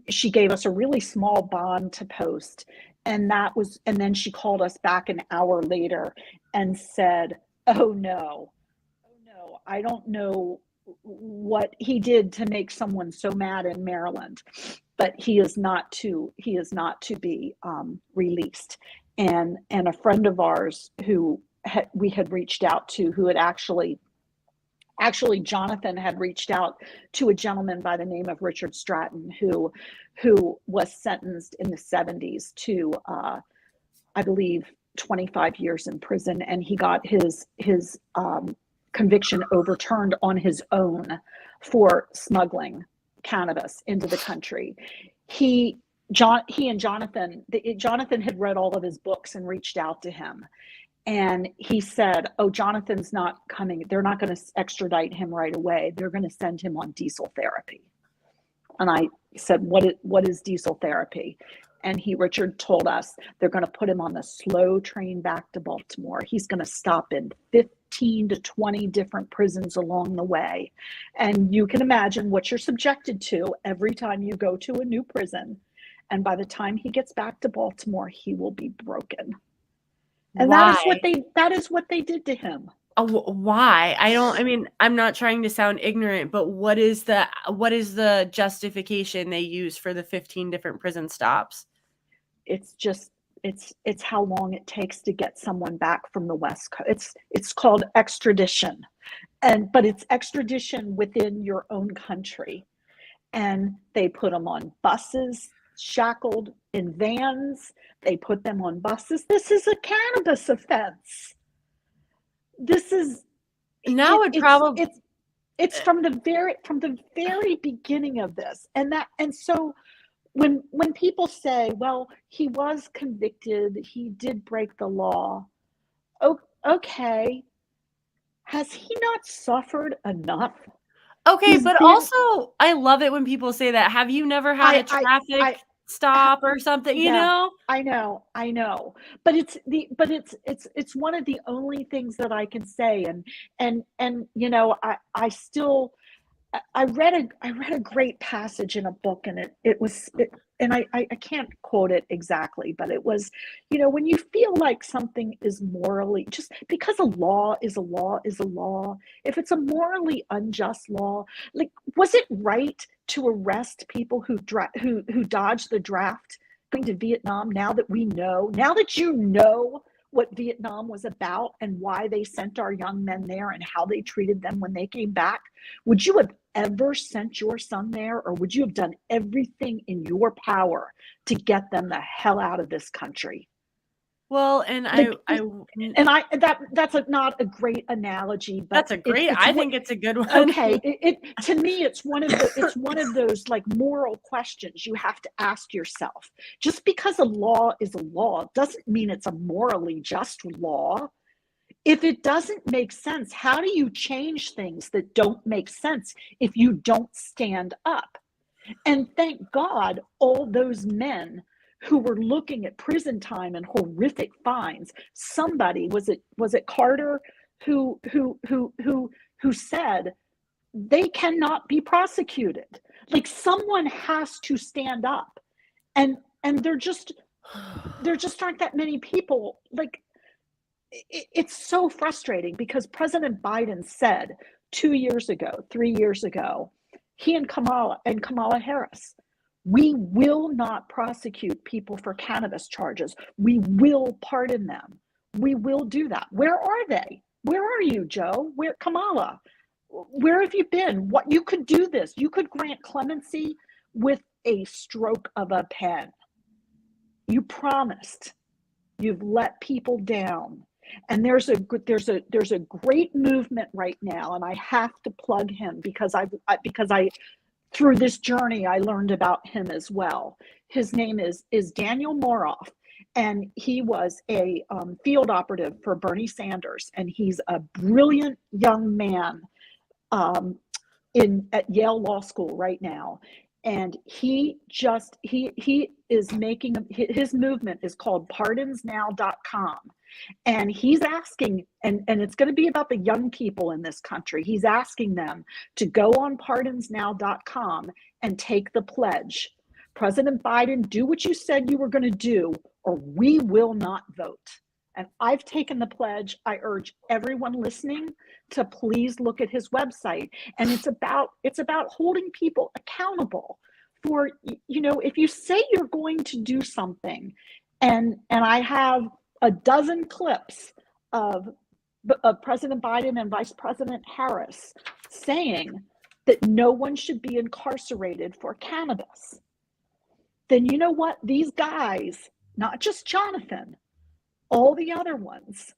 She gave us a really small bond to post. And then she called us back an hour later and said, oh no, I don't know what he did to make someone so mad in Maryland, but he is not to be released. And a friend of ours who we had reached out to, who had actually Jonathan had reached out to a gentleman by the name of Richard Stratton, who was sentenced in the 70s to I believe 25 years in prison, and he got his conviction overturned on his own for smuggling cannabis into the country. He and Jonathan had read all of his books and reached out to him. And he said, oh, Jonathan's not coming. They're not going to extradite him right away. They're going to send him on diesel therapy. And I said, what is diesel therapy? And Richard told us they're going to put him on the slow train back to Baltimore. He's going to stop in 15 to 20 different prisons along the way. And you can imagine what you're subjected to every time you go to a new prison. And by the time he gets back to Baltimore, he will be broken. And Why? that is what they did to him. Why? I mean, I'm not trying to sound ignorant, but what is the justification they use for the 15 different prison stops? It's just it's how long it takes to get someone back from the West Coast. It's called extradition, but it's extradition within your own country, and they put them on buses, shackled in vans. They put them on buses. This is a cannabis offense. This is Now it probably it's from the very beginning of this, and so when people say, well, he was convicted, he did break the law. Oh, okay, has he not suffered enough? okay, He's but been also I love it when people say that. Have you never had a I traffic stop or something, you yeah, know? I know, but it's one of the only things that I can say, and you know, I still I read a great passage in a book, and and I can't quote it exactly, but it was, you know, when you feel like something is morally, just because a law is a law is a law, if it's a morally unjust law, like, was it right to arrest people who dodged the draft going to Vietnam, now that now that you know what Vietnam was about and why they sent our young men there and how they treated them when they came back? Would you have ever sent your son there, or would you have done everything in your power to get them the hell out of this country? Well, and Like, that's not a great analogy, but that's a great, it's I what. think it's a good one. Okay, to me, it's one of those, like, moral questions you have to ask yourself. Just because a law is a law doesn't mean it's a morally just law. If it doesn't make sense, how do you change things that don't make sense if you don't stand up? And thank God, all those men who were looking at prison time and horrific fines, somebody, was it Carter, who said they cannot be prosecuted. Like, someone has to stand up, and there just aren't that many people. Like, it's so frustrating because President Biden said 2 years ago, 3 years ago, he and Kamala Harris, we will not prosecute people for cannabis charges. We will pardon them. We will do that. Where are they? Where are you, Joe? Where, Kamala? Where have you been? What, you could do this. You could grant clemency with a stroke of a pen. You promised. You've let people down. And there's a great movement right now, and I have to plug him because I through this journey I learned about him as well. His name is Daniel Moroff, and he was a field operative for Bernie Sanders, and he's a brilliant young man at Yale Law School right now. And he is making, his movement is called pardonsnow.com. And he's asking, and it's going to be about the young people in this country. He's asking them to go on pardonsnow.com and take the pledge. President Biden, do what you said you were going to do, or we will not vote. And I've taken the pledge. I urge everyone listening to please look at his website. And it's about holding people accountable for, you know, if you say you're going to do something, and I have a dozen clips of President Biden and Vice President Harris saying that no one should be incarcerated for cannabis, then you know what? These guys, not just Jonathan, all the other ones,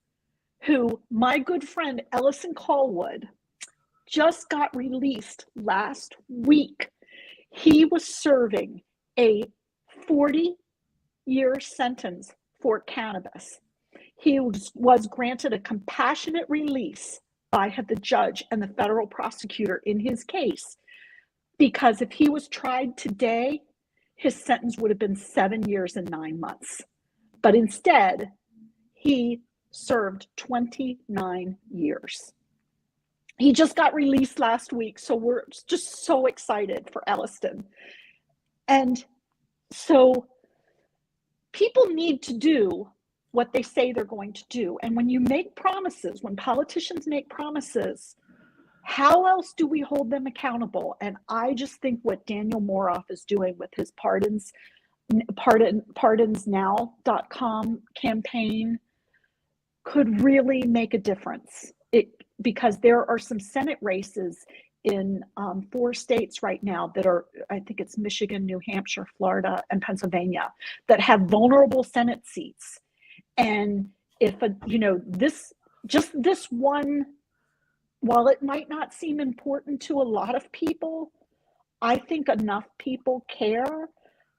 who my good friend Ellison Callwood just got released last week. He was serving a 40-year sentence for cannabis. He was granted a compassionate release by the judge and the federal prosecutor in his case, because if he was tried today, his sentence would have been 7 years and 9 months. But instead, he served 29 years. He just got released last week, so we're just so excited for Elliston. And so people need to do what they say they're going to do. And when you make promises, when politicians make promises, how else do we hold them accountable? And I just think what Daniel Moroff is doing with his pardonsnow.com campaign could really make a difference. Because there are some Senate races in 4 states right now that are, I think it's Michigan, New Hampshire, Florida, and Pennsylvania, that have vulnerable Senate seats. And if this one, while it might not seem important to a lot of people, I think enough people care.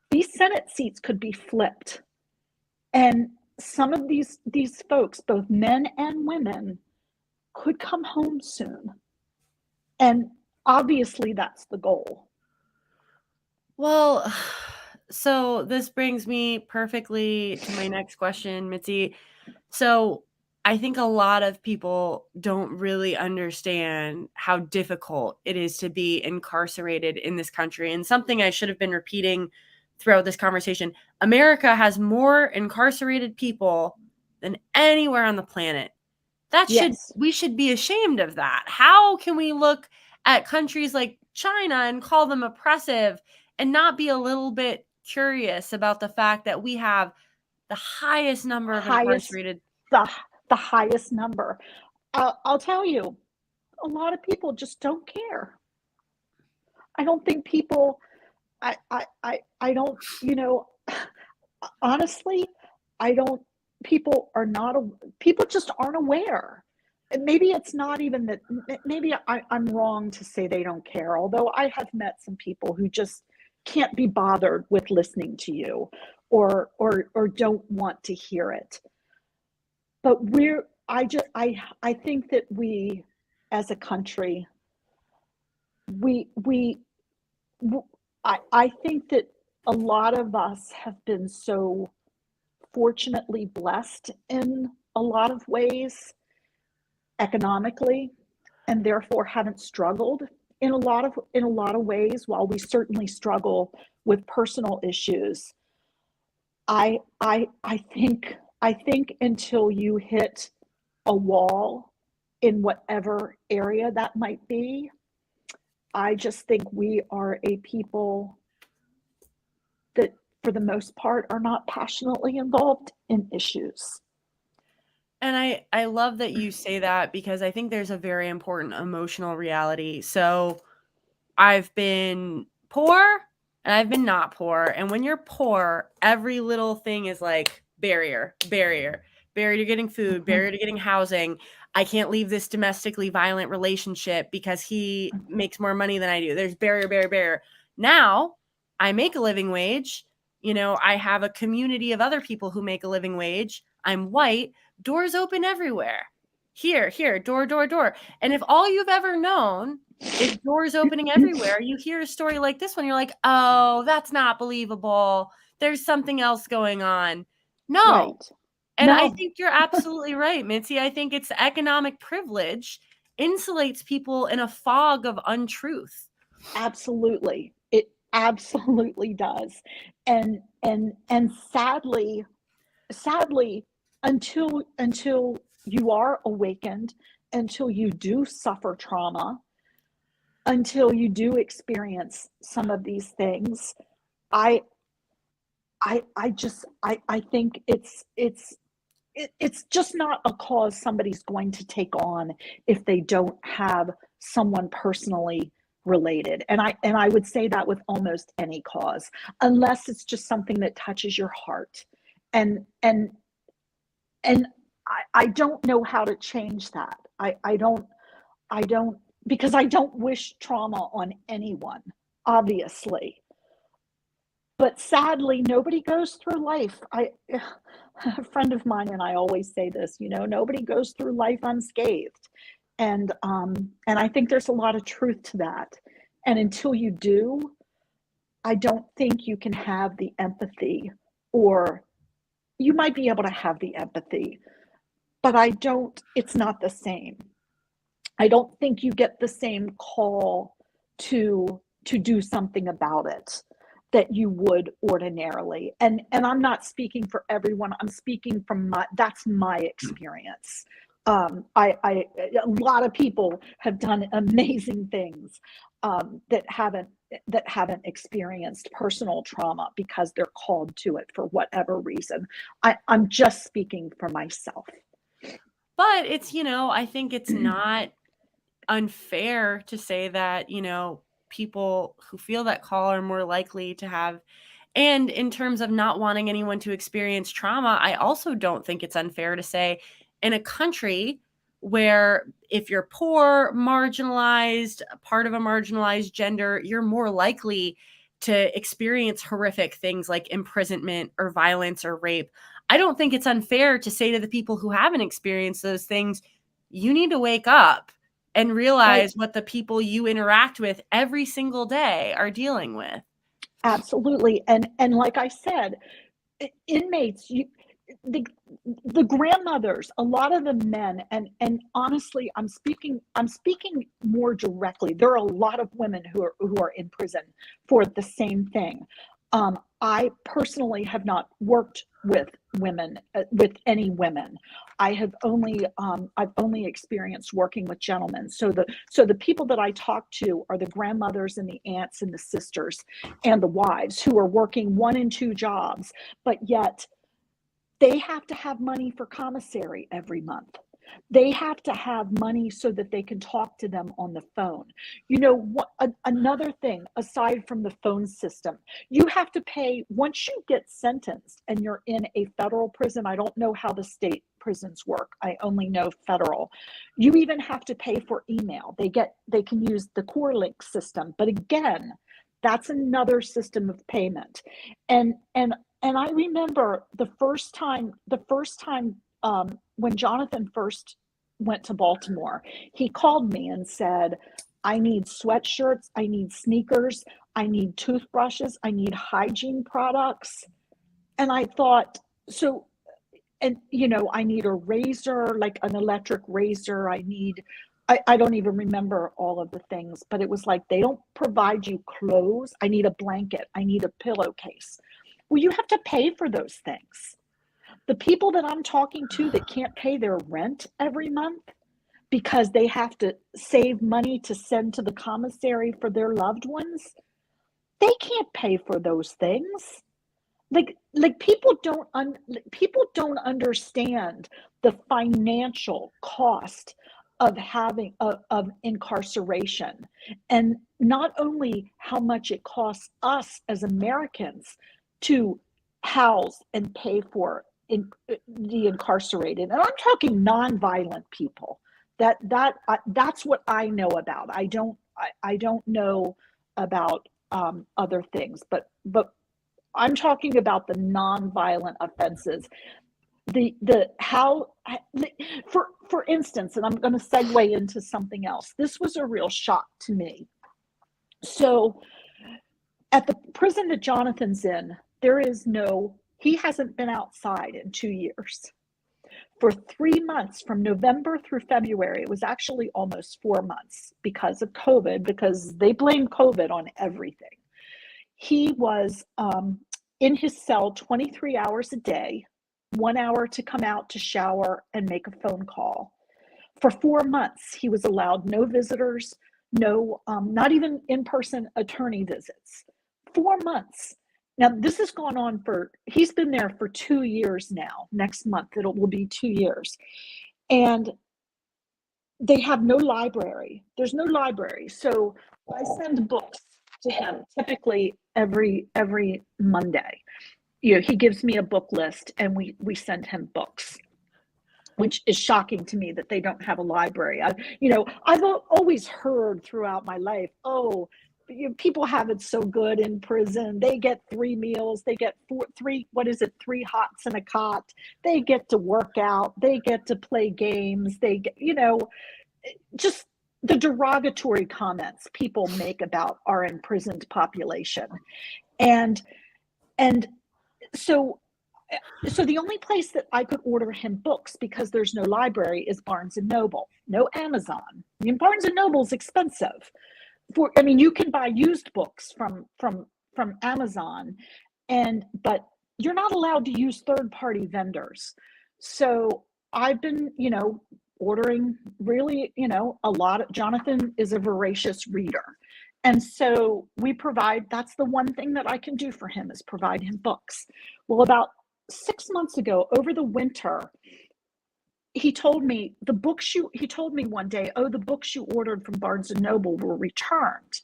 These Senate seats could be flipped, and some of these folks, both men and women, could come home soon. And obviously that's the goal. Well, so this brings me perfectly to my next question, Mitzi. So I think a lot of people don't really understand how difficult it is to be incarcerated in this country. And something I should have been repeating throughout this conversation, America has more incarcerated people than anywhere on the planet. Yes. We should be ashamed of that. How can we look at countries like China and call them oppressive and not be a little bit curious about the fact that we have the highest number of incarcerated? The highest number. I'll tell you, a lot of people just don't care. I don't think people, I don't, honestly, I don't, people just aren't aware. And maybe it's not even that, maybe I'm wrong to say they don't care, although I have met some people who just can't be bothered with listening to you, or don't want to hear it. But I think that we, as a country, we I think that a lot of us have been so fortunately blessed in a lot of ways economically, and therefore haven't struggled in a lot of ways. While we certainly struggle with personal issues, I think until you hit a wall in whatever area that might be, I just think we are a people that, for the most part, are not passionately involved in issues. And I love that you say that, because I think there's a very important emotional reality. So I've been poor and I've been not poor. And when you're poor, every little thing is like barrier to getting food, Mm-hmm. barrier to getting housing. I can't leave this domestically violent relationship because he makes more money than I do. There's barrier. Now I make a living wage. I have a community of other people who make a living wage. I'm white. Doors open everywhere. Here, door. And if all you've ever known is doors opening everywhere, you hear a story like this one, you're like, oh, that's not believable. There's something else going on. No. Right. And I No, think you're absolutely right, Mitzi. I think it's economic privilege insulates people in a fog of untruth. absolutely. It absolutely does. And sadly, until you are awakened, until you do suffer trauma, until you do experience some of these things, I I think it's just not a cause somebody's going to take on if they don't have someone personally related. And I would say that with almost any cause, unless it's just something that touches your heart. And and and I don't know how to change that. I don't, because I don't wish trauma on anyone, obviously. But sadly, nobody goes through life. A friend of mine and I always say this, nobody goes through life unscathed. And I think there's a lot of truth to that. And until you do, I don't think you can have the empathy, or you might be able to have the empathy, but it's not the same. I don't think you get the same call to do something about it. that you would ordinarily. And I'm not speaking for everyone. I'm speaking from that's my experience. A lot of people have done amazing things that haven't experienced personal trauma because they're called to it for whatever reason. I'm just speaking for myself. But it's, I think it's not unfair to say that, people who feel that call are more likely to have. And in terms of not wanting anyone to experience trauma, I also don't think it's unfair to say in a country where if you're poor, marginalized, part of a marginalized gender, you're more likely to experience horrific things like imprisonment or violence or rape. I don't think it's unfair to say to the people who haven't experienced those things, you need to wake up and realize what the people you interact with every single day are dealing with. Absolutely. And like I said, inmates, the grandmothers, a lot of the men, and honestly, I'm speaking more directly. There are a lot of women who are in prison for the same thing. I personally have not worked with women, with any women. I've only experienced working with gentlemen. So the people that I talk to are the grandmothers and the aunts and the sisters and the wives who are working 1 and 2 jobs, but yet they have to have money for commissary every month. They have to have money so that they can talk to them on the phone. Another thing, aside from the phone system, you have to pay once you get sentenced and you're in a federal prison. I don't know how the state prisons work. I only know federal. You even have to pay for email. They can use the CoreLink system, but again, that's another system of payment. And I remember the first time when Jonathan first went to Baltimore, he called me and said, I need sweatshirts, I need sneakers, I need toothbrushes, I need hygiene products. And I thought, I need a razor, like an electric razor. I don't even remember all of the things, but it was like, they don't provide you clothes. I need a blanket, I need a pillowcase. Well, you have to pay for those things. The people that I'm talking to that can't pay their rent every month because they have to save money to send to the commissary for their loved ones, they can't pay for those things. Like people don't understand the financial cost of having of incarceration, and not only how much it costs us as Americans to house and pay for the incarcerated, and I'm talking nonviolent people. That's what I know about. I don't know about other things, but I'm talking about the nonviolent offenses. For instance, and I'm going to segue into something else. This was a real shock to me. So at the prison that Jonathan's in, he hasn't been outside in 2 years. For 3 months, from November through February, it was actually almost 4 months because of COVID, because they blame COVID on everything. He was in his cell 23 hours a day, 1 hour to come out to shower and make a phone call. For 4 months, he was allowed no visitors, not even in-person attorney visits. 4 months. Now, this has gone on he's been there for 2 years now. Next month, it will be 2 years. And they have no library. There's no library. So I send books to him typically every Monday. He gives me a book list and we send him books, which is shocking to me that they don't have a library. I've always heard throughout my life, people have it so good in prison. They get 3 meals. They get 3 hots and a cot. They get to work out. They get to play games. They get, just the derogatory comments people make about our imprisoned population. And so the only place that I could order him books, because there's no library, is Barnes and Noble, no Amazon. I mean, Barnes and Noble's expensive. You can buy used books from from Amazon, but you're not allowed to use third-party vendors. So I've been, ordering really, a lot of, Jonathan is a voracious reader. And so that's the one thing that I can do for him, is provide him books. Well, about 6 months ago, over the winter, he told me one day, oh, the books you ordered from Barnes and Noble were returned.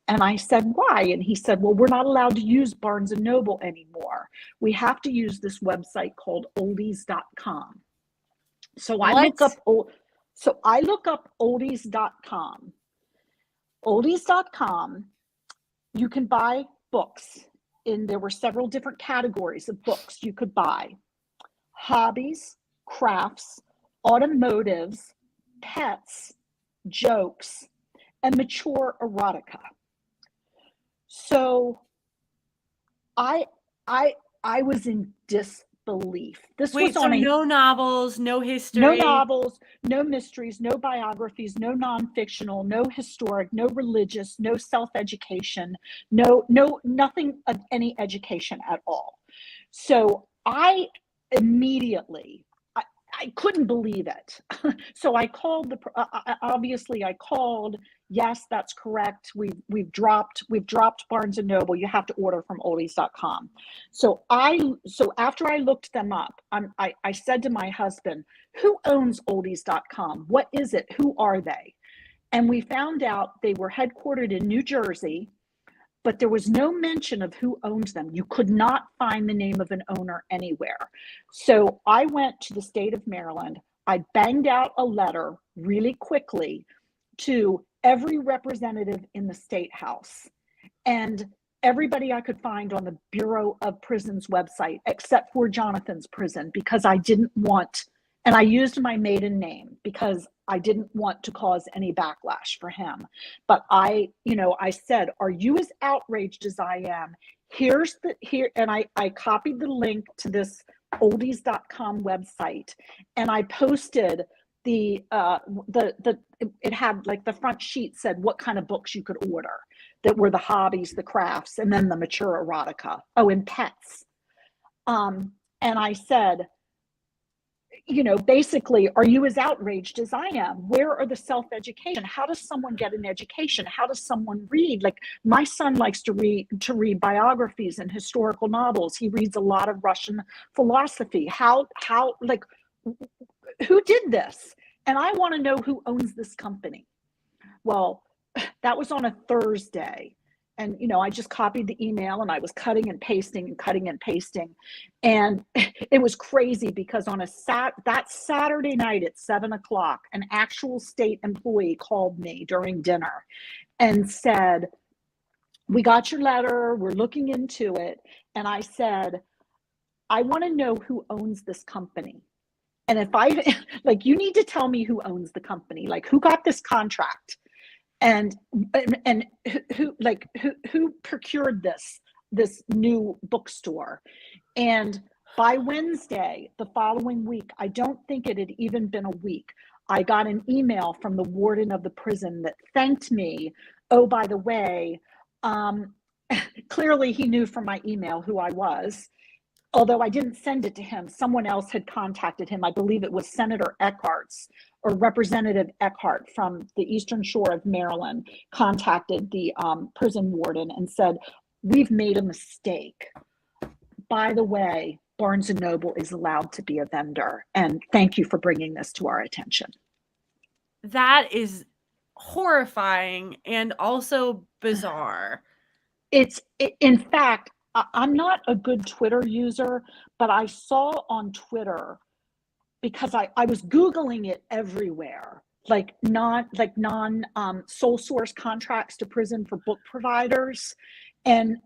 And I said, why? And he said, well, we're not allowed to use Barnes and Noble anymore. We have to use this website called oldies.com. So I look up oldies.com. Oldies.com, you can buy books. There were several different categories of books you could buy: hobbies, crafts, automotives, pets, jokes, and mature erotica. So I was in disbelief. No novels, no history. No novels, no mysteries, no biographies, no non-fictional, no historic, no religious, no self-education, nothing of any education at all. So I immediately, I couldn't believe it. So I called I called, yes, that's correct. We've dropped Barnes and Noble. You have to order from oldies.com. So after I looked them up, I said to my husband, who owns oldies.com? What is it? Who are they? And we found out they were headquartered in New Jersey, but there was no mention of who owns them. You could not find the name of an owner anywhere. So I went to the state of Maryland. I banged out a letter really quickly to every representative in the state house and everybody I could find on the Bureau of Prisons website, except for Jonathan's prison, because I didn't want, and I used my maiden name because I didn't want to cause any backlash for him. But I said, are you as outraged as I am? And I copied the link to this oldies.com website, and I posted it had, like, the front sheet said what kind of books you could order that were the hobbies, the crafts, and then the mature erotica. Oh, and pets. And I said, basically, are you as outraged as I am? Where are the self-education? How does someone get an education? How does someone read? Like, my son likes to read biographies and historical novels. He reads a lot of Russian philosophy. Like, who did this? And I want to know who owns this company. Well, that was on a Thursday. And, I just copied the email and I was cutting and pasting. And it was crazy because on that Saturday night at 7:00, an actual state employee called me during dinner and said, we got your letter, we're looking into it. And I said, I want to know who owns this company. And you need to tell me who owns the company, like, who got this contract? And who procured this new bookstore? And by Wednesday, the following week, I don't think it had even been a week, I got an email from the warden of the prison that thanked me. Oh, by the way, clearly he knew from my email who I was. Although I didn't send it to him, someone else had contacted him. I believe it was Senator Eckhart's or Representative Eckhart from the Eastern Shore of Maryland contacted the prison warden and said, we've made a mistake. By the way, Barnes and Noble is allowed to be a vendor. And thank you for bringing this to our attention. That is horrifying and also bizarre. In fact, I'm not a good Twitter user, but I saw on Twitter, because I was Googling it everywhere, like non sole source contracts to prison for book providers. And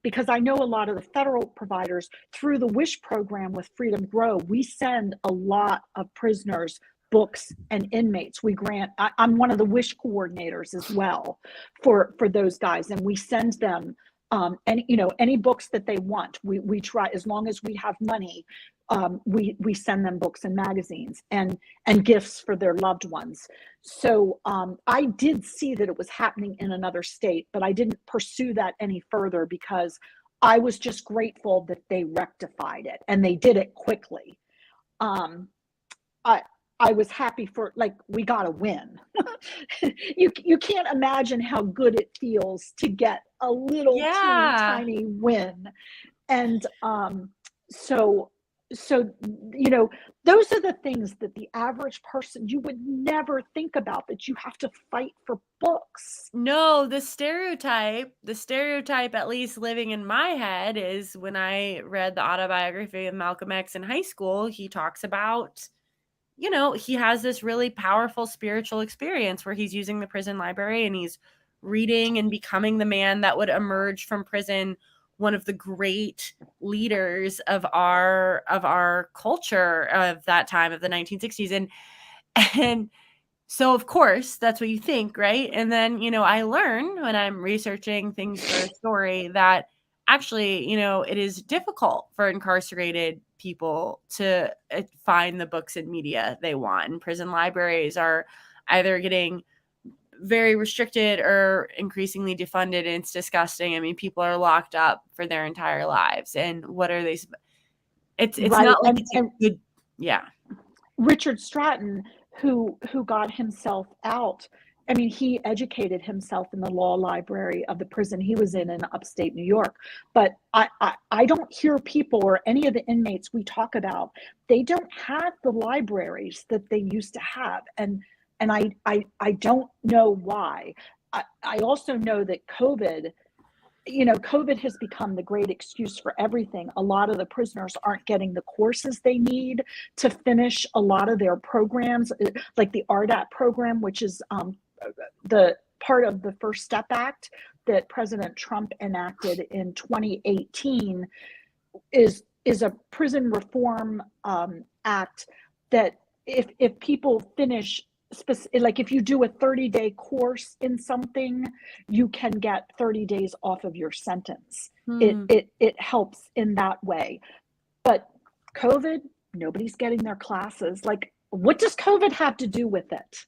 because I know a lot of the federal providers through the WISH program with Freedom Grow, we send a lot of prisoners books and inmates. I'm one of the WISH coordinators as well for those guys. And we send them any books that they want. We try, as long as we have money, we send them books and magazines and gifts for their loved ones. So I did see that it was happening in another state, but I didn't pursue that any further because I was just grateful that they rectified it and they did it quickly. I I was happy for, like, we got a win. You can't imagine how good it feels to get a little teeny Yeah. tiny win. And so so you know, those are the things that the average person, you would never think about, that you have to fight for books. No, the stereotype, at least living in my head, is when I read the autobiography of Malcolm X in high school, he talks about, he has this really powerful spiritual experience where he's using the prison library and he's reading and becoming the man that would emerge from prison, one of the great leaders of our culture of that time, of the 1960s. And so of course that's what you think, right? And then, I learn when I'm researching things for a story that actually, it is difficult for incarcerated people to find the books and media they want. And prison libraries are either getting very restricted or increasingly defunded, and it's disgusting. I mean, people are locked up for their entire lives, and what are they? It's Right. not like it's a good, yeah. Richard Stratton, who got himself out. I mean, he educated himself in the law library of the prison he was in upstate New York. But I don't hear people or any of the inmates we talk about, they don't have the libraries that they used to have. And I don't know why. I also know that COVID has become the great excuse for everything. A lot of the prisoners aren't getting the courses they need to finish a lot of their programs, like the RDAP program, which is the part of the First Step Act that President Trump enacted in 2018, is a prison reform act that if people finish, like if you do a 30-day course in something, you can get 30 days off of your sentence. It helps in that way. But COVID, nobody's getting their classes. Like, what does COVID have to do with it?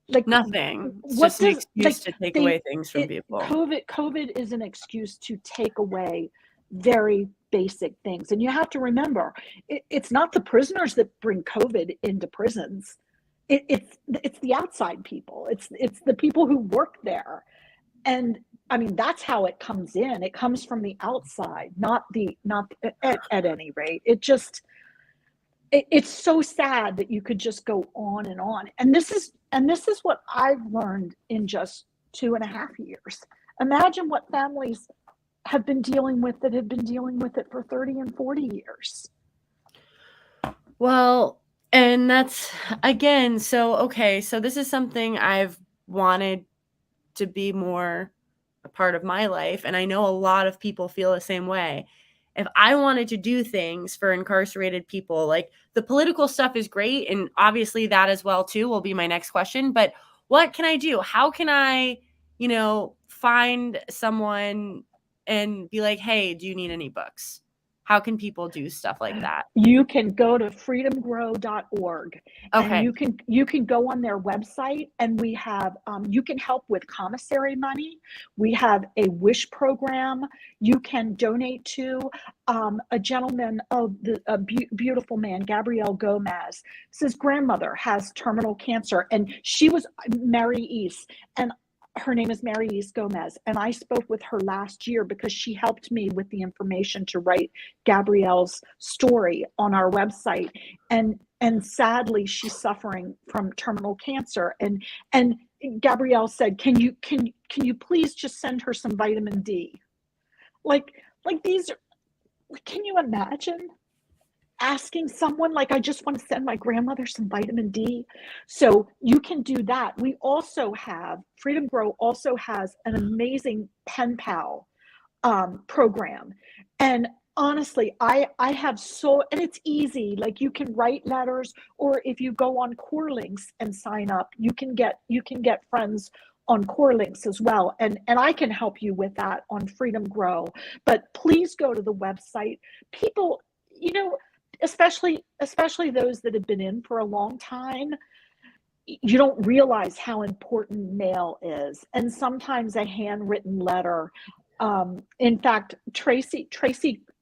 Like, Nothing. It's what just an does, like, excuse to take away things from people. COVID is an excuse to take away very basic things. And you have to remember, it's not the prisoners that bring COVID into prisons. It's the outside people. It's the people who work there. And I mean, that's how it comes in. It comes from the outside, not at any rate. It's so sad that you could just go on and on. And this is what I've learned in just 2.5 years. Imagine what families have been dealing with that have been dealing with it for 30 and 40 years. Well, and that's, again, so this is something I've wanted to be more a part of my life, and I know a lot of people feel the same way. If I wanted to do things for incarcerated people, like, the political stuff is great, and obviously that as well too will be my next question, but what can I do? How can I, find someone and be like, hey, do you need any books? How can people do stuff like that? You can go to freedomgrow.org, and Okay. you can go on their website, and we have you can help with commissary money. We have a wish program you can donate to. A gentleman, a beautiful man, Gabrielle Gomez, his grandmother has terminal cancer, and she was Mary East, and her name is Mary East Gomez, and I spoke with her last year because she helped me with the information to write Gabrielle's story on our website. And sadly, she's suffering from terminal cancer. And Gabrielle said, can you please just send her some vitamin D? Like these are, can you imagine asking someone, like, I just want to send my grandmother some vitamin D? So you can do that. We also have, Freedom Grow also has an amazing pen pal program. And honestly, I have and it's easy. Like, you can write letters, or if you go on Core Links and sign up, you can get friends on Core Links as well. And I can help you with that on Freedom Grow. But please go to the website. People, especially those that have been in for a long time, you don't realize how important mail is. And sometimes a handwritten letter. In fact, Tracy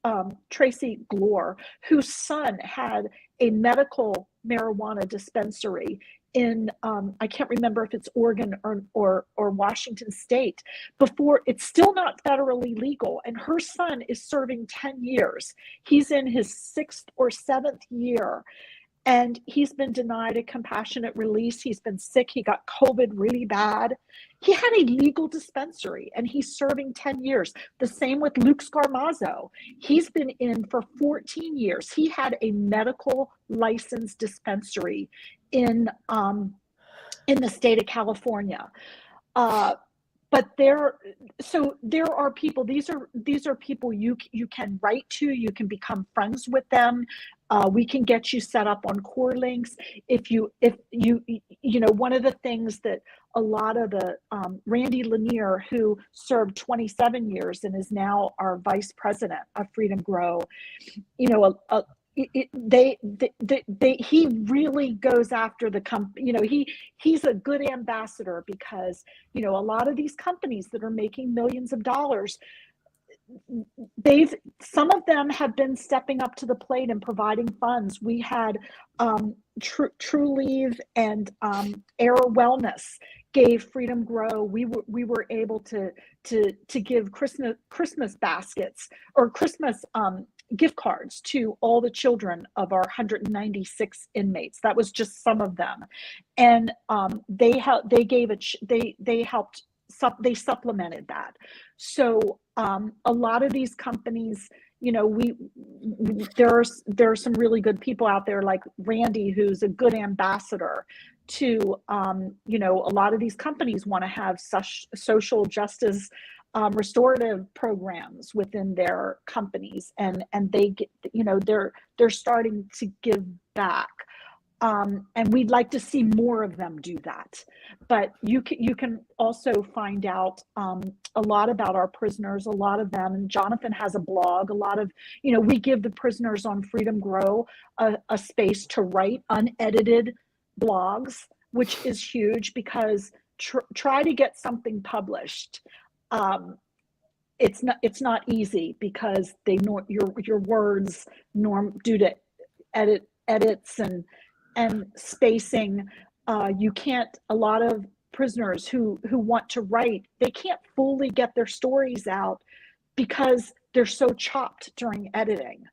Glore, whose son had a medical marijuana dispensary in I can't remember if it's Oregon or Washington State. Before, it's still not federally legal, and her son is serving 10 years. He's in his 6th or 7th year, and he's been denied a compassionate release. He's been sick. He got COVID really bad. He had a legal dispensary and he's serving 10 years. The same with Luke Scarmazzo. He's been in for 14 years. He had a medical licensed dispensary in the state of California. But there are people, these are people you can write to, you can become friends with them. We can get you set up on core links. If you one of the things that a lot of the Randy Lanier, who served 27 years and is now our vice president of Freedom Grow, he really goes after the company. He's a good ambassador, because a lot of these companies that are making millions of dollars, some of them have been stepping up to the plate and providing funds. We had True Leave and Air Wellness gave Freedom Grow. We were able to give Christmas baskets or Christmas gift cards to all the children of our 196 inmates. That was just some of them, and they supplemented that. So a lot of these companies, there are some really good people out there like Randy, who's a good ambassador to a lot of these companies want to have such social justice restorative programs within their companies, and they get, they're starting to give back. And we'd like to see more of them do that. But you can also find out a lot about our prisoners, a lot of them. And Jonathan has a blog. A lot of, we give the prisoners on Freedom Grow a space to write unedited blogs, which is huge, because try to get something published. It's not easy, because they know your words due to edits and spacing. You can't, a lot of prisoners who want to write, they can't fully get their stories out because they're so chopped during editing.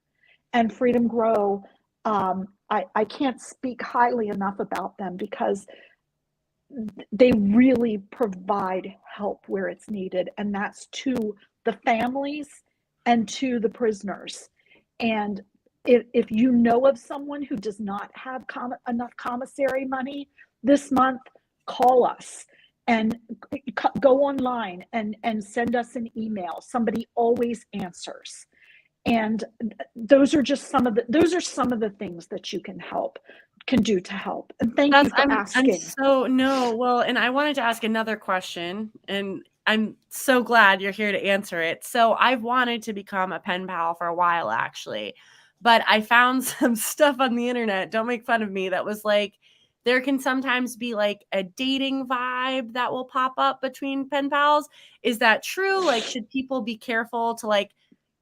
And Freedom Grow, I can't speak highly enough about them, because they really provide help where it's needed, and that's to the families and to the prisoners. And if you know of someone who does not have enough commissary money this month, call us and go online and send us an email. Somebody always answers. And those are some of the things that you can do to help. And thank you for asking. And I wanted to ask another question, and I'm so glad you're here to answer it. So I've wanted to become a pen pal for a while, actually, but I found some stuff on the internet, don't make fun of me, that was like, there can sometimes be like a dating vibe that will pop up between pen pals. Is that true? Like, should people be careful to like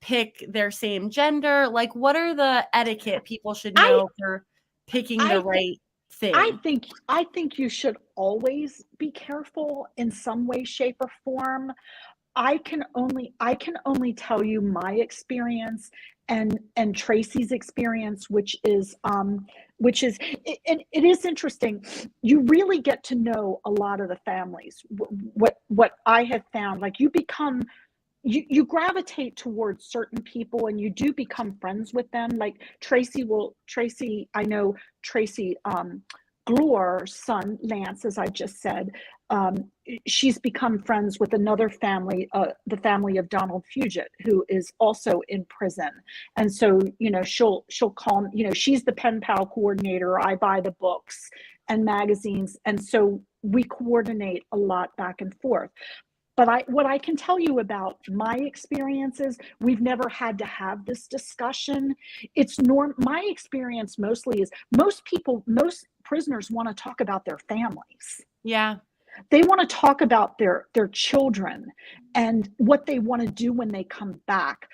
pick their same gender? Like, what are the etiquette people should know for picking the right thing? I think you should always be careful in some way, shape, or form. I can only tell you my experience and Tracy's experience, which is and it is interesting. You really get to know a lot of the families. What I have found, like, you gravitate towards certain people and you do become friends with them. Like I know Tracy Gluer's son, Lance, as I just said, she's become friends with another family, the family of Donald Fugit, who is also in prison. And so, she'll call, she's the pen pal coordinator. I buy the books and magazines. And so we coordinate a lot back and forth. But what I can tell you about my experiences, we've never had to have this discussion. My experience mostly is most prisoners want to talk about their families. Yeah. They want to talk about their children and what they want to do when they come back.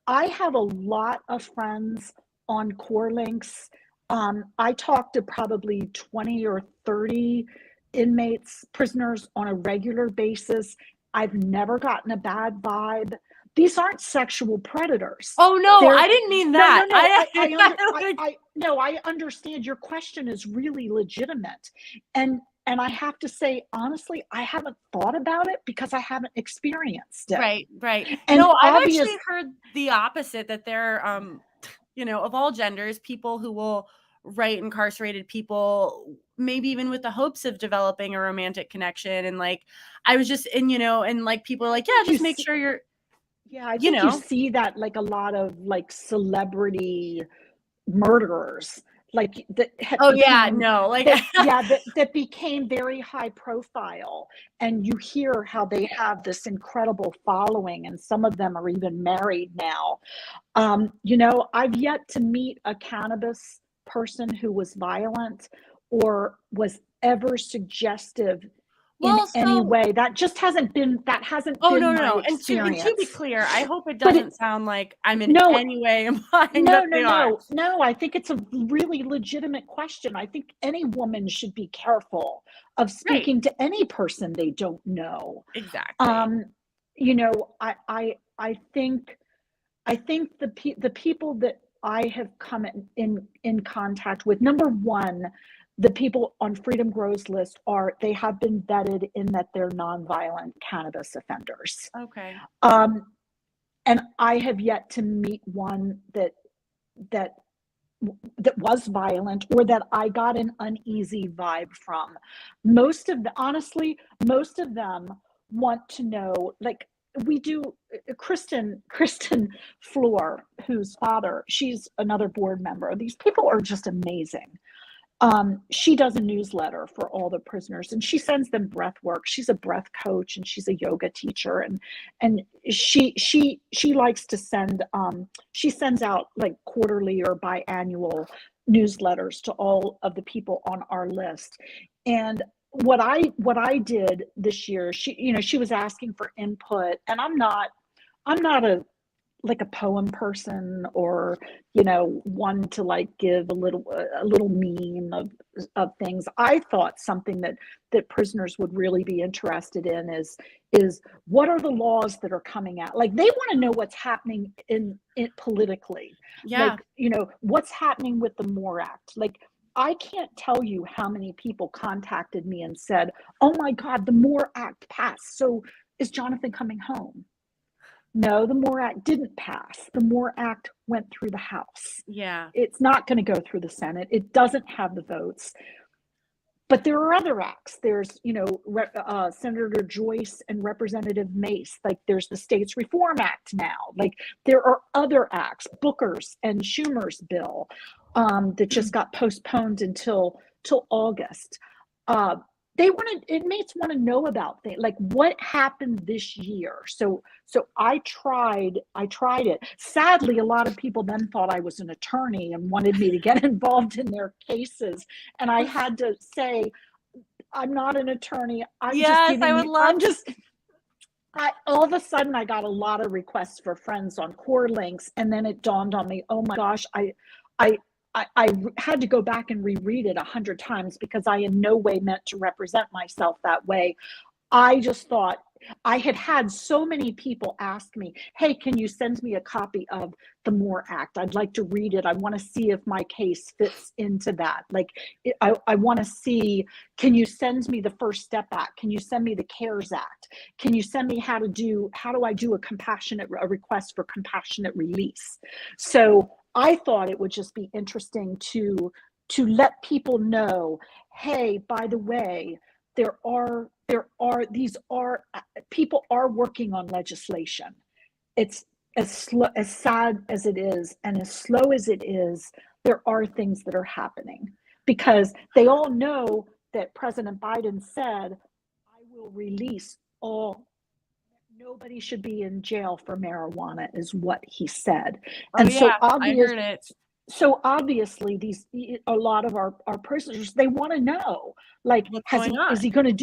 I have a lot of friends on Core Links. I talk to probably 20 or 30 inmates, prisoners on a regular basis. I've never gotten a bad vibe. These aren't sexual predators. Oh no, They're I didn't mean no, no, that. no. I understand your question is really legitimate, and I have to say honestly, I haven't thought about it because I haven't experienced it. Right, right. And No, I've obvious, actually heard the opposite, that there of all genders, people who will write incarcerated people, maybe even with the hopes of developing a romantic connection. And like, I was just, and like people are like, yeah, just make sure you're, yeah, I think you see that like a lot of like celebrity murderers, like that oh became, yeah, no, like, that became very high profile, and you hear how they have this incredible following, and some of them are even married now. I've yet to meet a cannabis person who was violent or was ever suggestive in well, any so, way. That hasn't been oh no, my no, no. And to be experience. clear, I hope it But doesn't sound like I'm in no, any way implying that they are. no. I think it's a really legitimate question. I think any woman should be careful of Right. speaking to any person they don't know. Exactly. Um, you know, I think the people that I have come in contact with, number one, the people on Freedom Grows list they have been vetted in that they're nonviolent cannabis offenders. Okay. Um, and I have yet to meet one that that was violent or that I got an uneasy vibe from. Honestly, most of them want to know, like we do. Kristen Floor, whose father, she's another board member. These people are just amazing. She does a newsletter for all the prisoners, and she sends them breath work. She's a breath coach and she's a yoga teacher, and she likes to she sends out like quarterly or biannual newsletters to all of the people on our list. And what I did this year, she was asking for input, and I'm not a poem person, or one to like give a little meme of things. I thought something that prisoners would really be interested in is what are the laws that are coming out. Like, they want to know what's happening in politically. Yeah. Like, what's happening with the MORE Act. Like, I can't tell you how many people contacted me and said, oh my God, the MORE Act passed, so is Jonathan coming home? No, the MORE Act didn't pass. The MORE Act went through the House. Yeah. It's not going to go through the Senate. It doesn't have the votes. But there are other acts. There's, Senator Joyce and Representative Mace. Like, there's the States Reform Act now. Like, there are other acts, Booker's and Schumer's bill, that just got postponed until August. Inmates want to know about things like what happened this year. So I tried it. Sadly, a lot of people then thought I was an attorney and wanted me to get involved in their cases, and I had to say, I'm not an attorney. All of a sudden I got a lot of requests for friends on Core Links, and then it dawned on me, oh my gosh, I had to go back and reread it 100 times because I in no way meant to represent myself that way. I just thought, I had so many people ask me, hey, can you send me a copy of the MORE Act? I'd like to read it. I want to see if my case fits into that. Like, I want to see, can you send me the First Step Act? Can you send me the CARES Act? Can you send me how do I do a request for compassionate release? So I thought it would just be interesting to let people know, hey, by the way, people are working on legislation. It's as sad as it is, and as slow as it is, there are things that are happening, because they all know that President Biden said, I will release all nobody should be in jail for marijuana is what he said. Oh And yeah, I heard it. so obviously a lot of our prisoners, they want to know, like, What's going is on? he going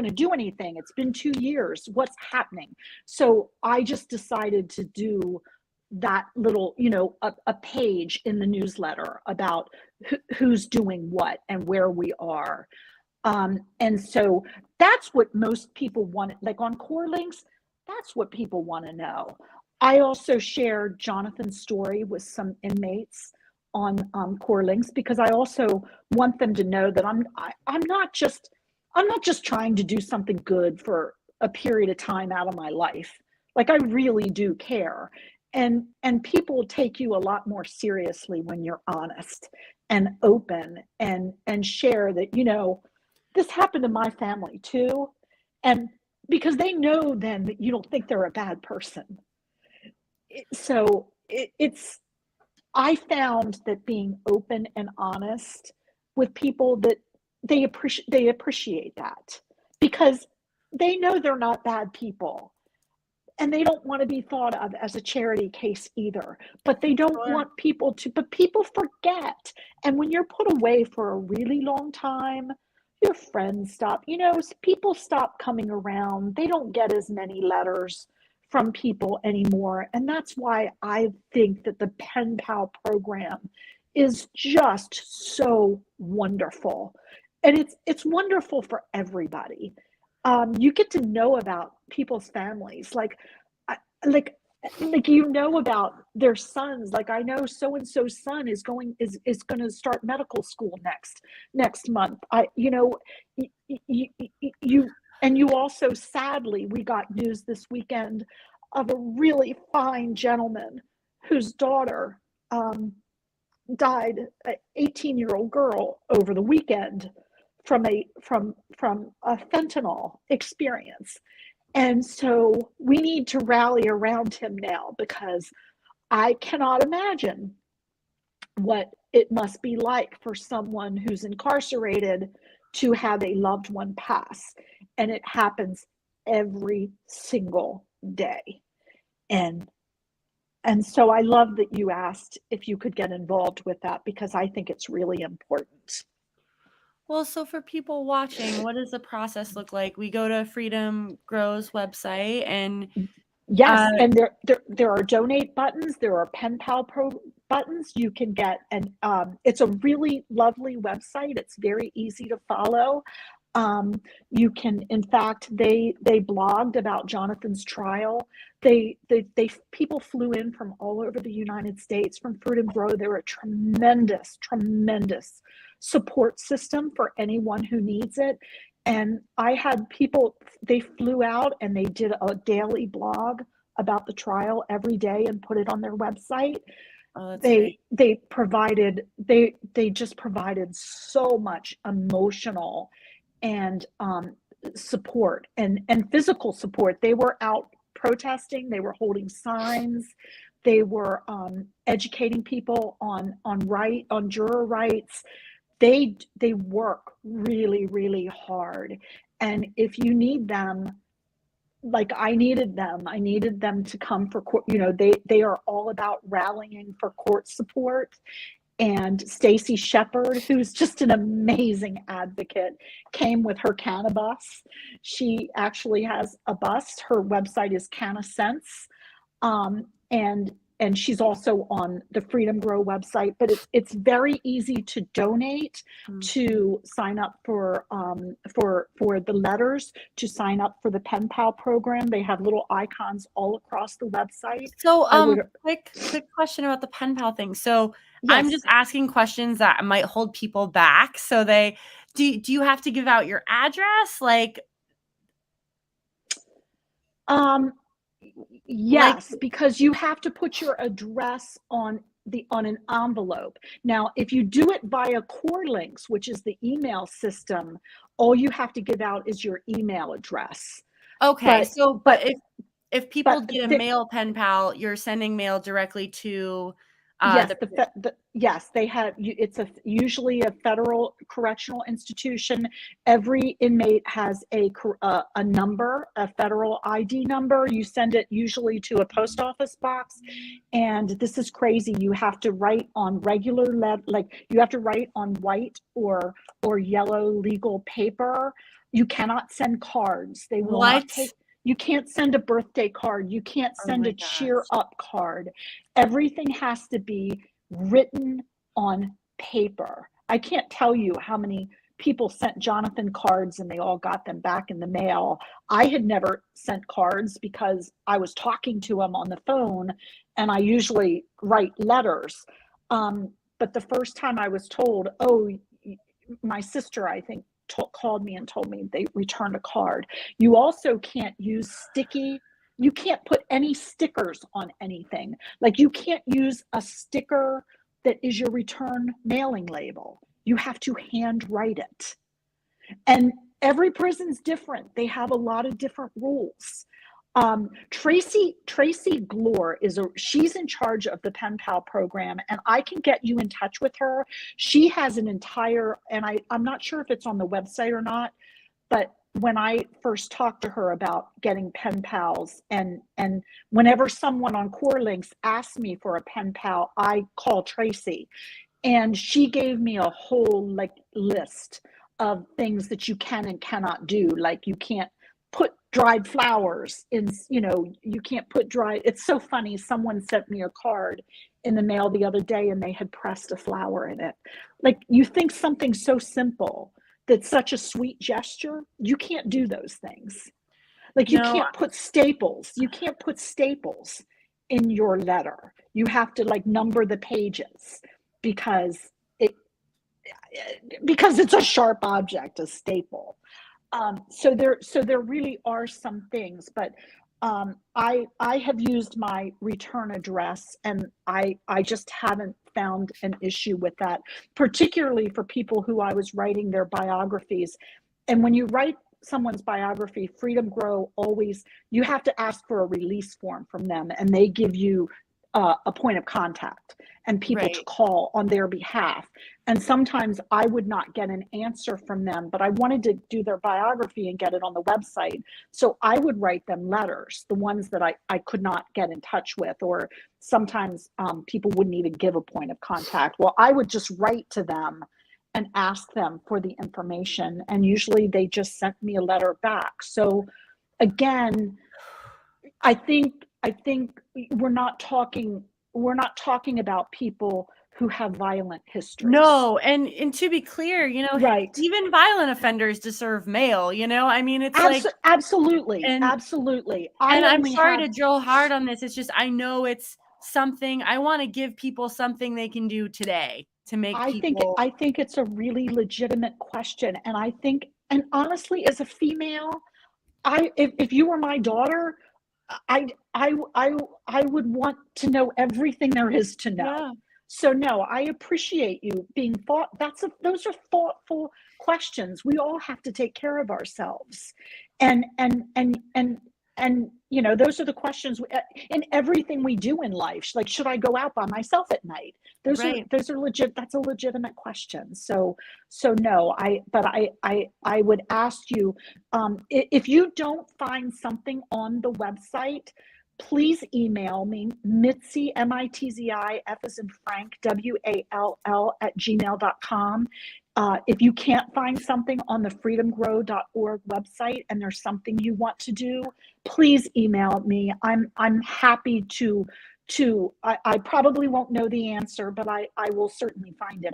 to do anything? It's been 2 years. What's happening? So I just decided to do that little, a page in the newsletter about who's doing what and where we are. And so that's what most people want, like on core links, that's what people want to know. I also shared Jonathan's story with some inmates on core links, because I also want them to know that I'm not just trying to do something good for a period of time out of my life. Like, I really do care. And people take you a lot more seriously when you're honest and open and share that, this happened to my family too. And because they know then that you don't think they're a bad person. It's, I found that being open and honest with people, that they appreciate that, because they know they're not bad people, and they don't want to be thought of as a charity case either. But they don't Sure. want people to, but people forget. And when you're put away for a really long time, your friends stop, people stop coming around. They don't get as many letters from people anymore. And that's why I think that the Pen Pal program is just so wonderful. And it's wonderful for everybody. You get to know about people's families, like about their sons. Like, I know so and so's son is going to start medical school next month. You and you also, sadly, we got news this weekend of a really fine gentleman whose daughter died, an 18-year-old girl, over the weekend from a fentanyl experience. And so we need to rally around him now, because I cannot imagine what it must be like for someone who's incarcerated to have a loved one pass. And it happens every single day. And so I love that you asked if you could get involved with that, because I think it's really important. Well, so for people watching, what does the process look like? We go to Freedom Grow's website and Yes, and there are donate buttons. There are Pen Pal Pro buttons. You can get, and it's a really lovely website. It's very easy to follow. You can, in fact, they blogged about Jonathan's trial. They people flew in from all over the United States from Freedom Grow. They're a tremendous support system for anyone who needs it. And I had people, they flew out and they did a daily blog about the trial every day and put it on their website. oh, that's great. They just provided so much emotional and support and physical support. They were out protesting, they were holding signs, they were educating people on juror rights. They work really, really hard. And if you need them, like I needed them to come for court. They are all about rallying for court support. And Stacy Shepard, who's just an amazing advocate, came with her cannabis. She actually has a bus. Her website is CannaSense. And she's also on the Freedom Grow website. But it's very easy to donate, to sign up for the letters, to sign up for the Pen Pal program. They have little icons all across the website. So, quick question about the Pen Pal thing. So, yes. I'm just asking questions that might hold people back. So do you have to give out your address? Yes, because you have to put your address on an envelope. Now, if you do it via Core Links, which is the email system, all you have to give out is your email address. Okay, but if people get a mail Pen Pal, you're sending mail directly to Yes, yes, they have. It's usually a federal correctional institution. Every inmate has a number, a federal ID number. You send it usually to a post office box, and this is crazy. You have to write on regular like you have to write on white or yellow legal paper. You cannot send cards. They will not What? take. You can't send a birthday card. You can't Oh send my a cheer gosh. up card. Everything has to be written on paper. I can't tell you how many people sent Jonathan cards and they all got them back in the mail. I had never sent cards because I was talking to him on the phone, and I usually write letters. But the first time I was told, oh, my sister, I think, called me and told me they returned a card. You also can't use you can't put any stickers on anything. Like you can't use a sticker that is your return mailing label. You have to handwrite it. And every prison's different. They have a lot of different rules. Tracy Glore she's in charge of the Pen Pal program, and I can get you in touch with her. She has an entire, and I'm not sure if it's on the website or not, but when I first talked to her about getting pen pals, and whenever someone on Core Links asks me for a pen pal, I call Tracy, and she gave me a whole list of things that you can and cannot do. Like you can't put dried flowers in, you can't put dried. It's so funny. Someone sent me a card in the mail the other day and they had pressed a flower in it. Like you think something so simple, that's such a sweet gesture, you can't do those things. Like you No, can't put staples. You can't put staples in your letter. You have to number the pages because it because it's a sharp object, a staple. So there really are some things, but I have used my return address, and I just haven't found an issue with that, particularly for people who I was writing their biographies. And when you write someone's biography, Freedom Grow always, you have to ask for a release form from them, and they give you a point of contact and people to right. call on their behalf. And sometimes I would not get an answer from them, but I wanted to do their biography and get it on the website. So I would write them letters, the ones that I could not get in touch with, or sometimes people wouldn't even give a point of contact. Well, I would just write to them and ask them for the information. And usually they just sent me a letter back. So again, I think we're not talking about people who have violent histories. No, and to be clear, Right. even violent offenders deserve mail, I mean, it's like, Absolutely. and Absolutely. I'm sorry to drill hard on this. It's just I know it's something I want to give people something they can do today to make I think people. I think it's a really legitimate question. And I think, and honestly, as a female, if you were my daughter, I I would want to know everything there is to know. Yeah. So no, I appreciate you being those are thoughtful questions. We all have to take care of ourselves. And those are the questions in everything we do in life. Like, should I go out by myself at night? Right. Those are legit. That's a legitimate question. So no, I would ask you, if you don't find something on the website, please email me, Mitzi, Mitzi, F as in Frank, WALL @gmail.com. If you can't find something on the freedomgrow.org website and there's something you want to do, please email me. I'm happy to I probably won't know the answer, but I will certainly find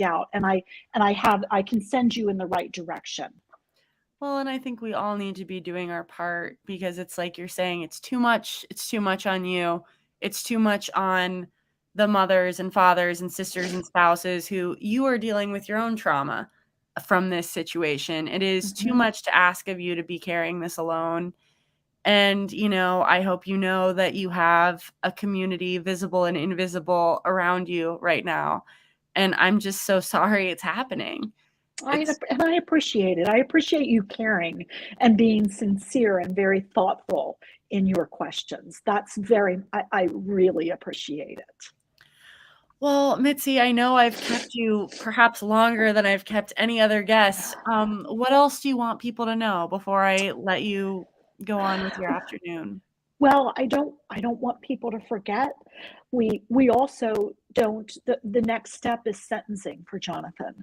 out, and I can send you in the right direction. Well, and I think we all need to be doing our part, because it's like you're saying, it's too much. It's too much on you. It's too much on the mothers and fathers and sisters and spouses who you are dealing with your own trauma from this situation. It is too Mhm. much to ask of you to be carrying this alone. And, I hope you know that you have a community, visible and invisible, around you right now. And I'm just so sorry it's happening. It's And I appreciate it. I appreciate you caring and being sincere and very thoughtful in your questions. I really appreciate it. Well, Mitzi, I know I've kept you perhaps longer than I've kept any other guests. What else do you want people to know before I let you go on with your afternoon? Well, I don't want people to forget. We also don't the next step is sentencing for Jonathan.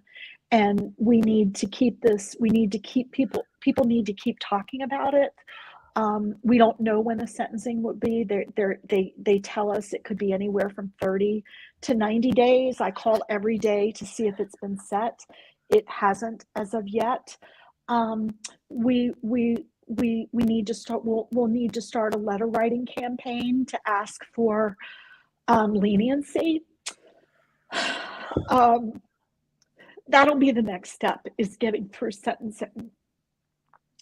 And we need to keep this, we need to keep people need to keep talking about it. We don't know when the sentencing would be. They tell us it could be anywhere from 30 to 90 days. I call every day to see if it's been set. It hasn't as of yet. Um, we need to start. We'll need to start a letter writing campaign to ask for leniency. Um, that'll be the next step, is getting through sentencing.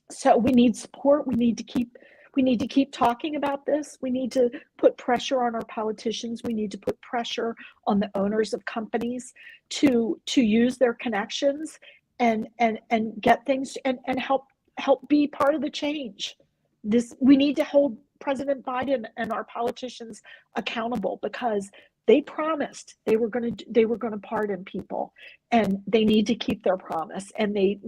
So we need support. We need to keep talking about this. We need to put pressure on our politicians. We need to put pressure on the owners of companies to use their connections and get things and help be part of the change. This We need to hold President Biden and our politicians accountable, because they promised they were going to pardon people, and they need to keep their promise. And they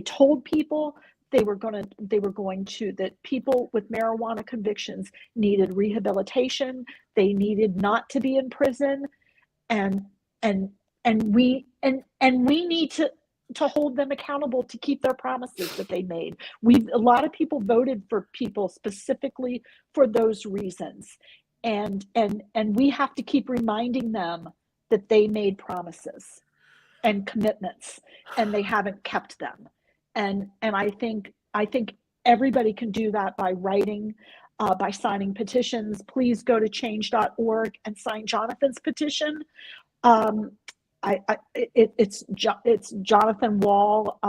told people they were going to that people with marijuana convictions needed rehabilitation. They needed not to be in prison. And and and we and we need to hold them accountable to keep their promises that they made. A lot of people voted for people specifically for those reasons. And we have to keep reminding them that they made promises and commitments, and they haven't kept them. And I think everybody can do that by writing, by signing petitions. Please go to change.org and sign Jonathan's petition. Um, it's Jonathan Wall.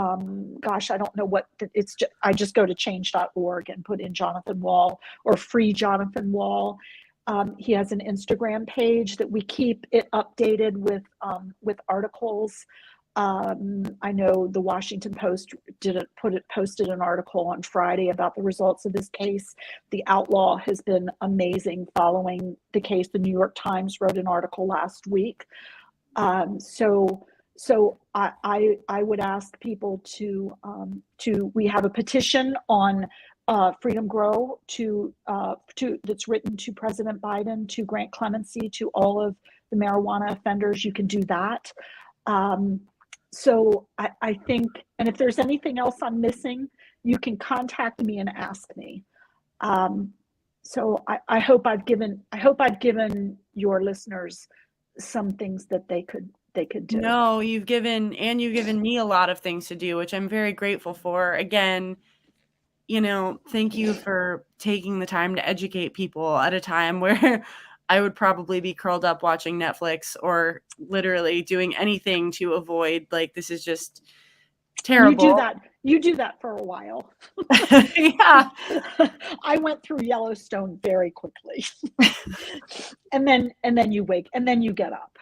Gosh, I don't know what it's. I just go to change.org and put in Jonathan Wall or Free Jonathan Wall. He has an Instagram page that we keep it updated with articles. I know the Washington Post posted an article on Friday about the results of this case. The Outlaw has been amazing following the case. The New York Times wrote an article last week. So I would ask people to we have a petition on Freedom Grow to that's written to President Biden to grant clemency to all of the marijuana offenders. You can do that. So I think, and if there's anything else I'm missing, you can contact me and ask me. So I hope I've given your listeners some things that they could do. No, you've given me a lot of things to do, which I'm very grateful for. Again, thank you for taking the time to educate people at a time where I would probably be curled up watching Netflix or literally doing anything to avoid, like, this is just terrible. You do that for a while. Yeah. I went through Yellowstone very quickly. and then you get up.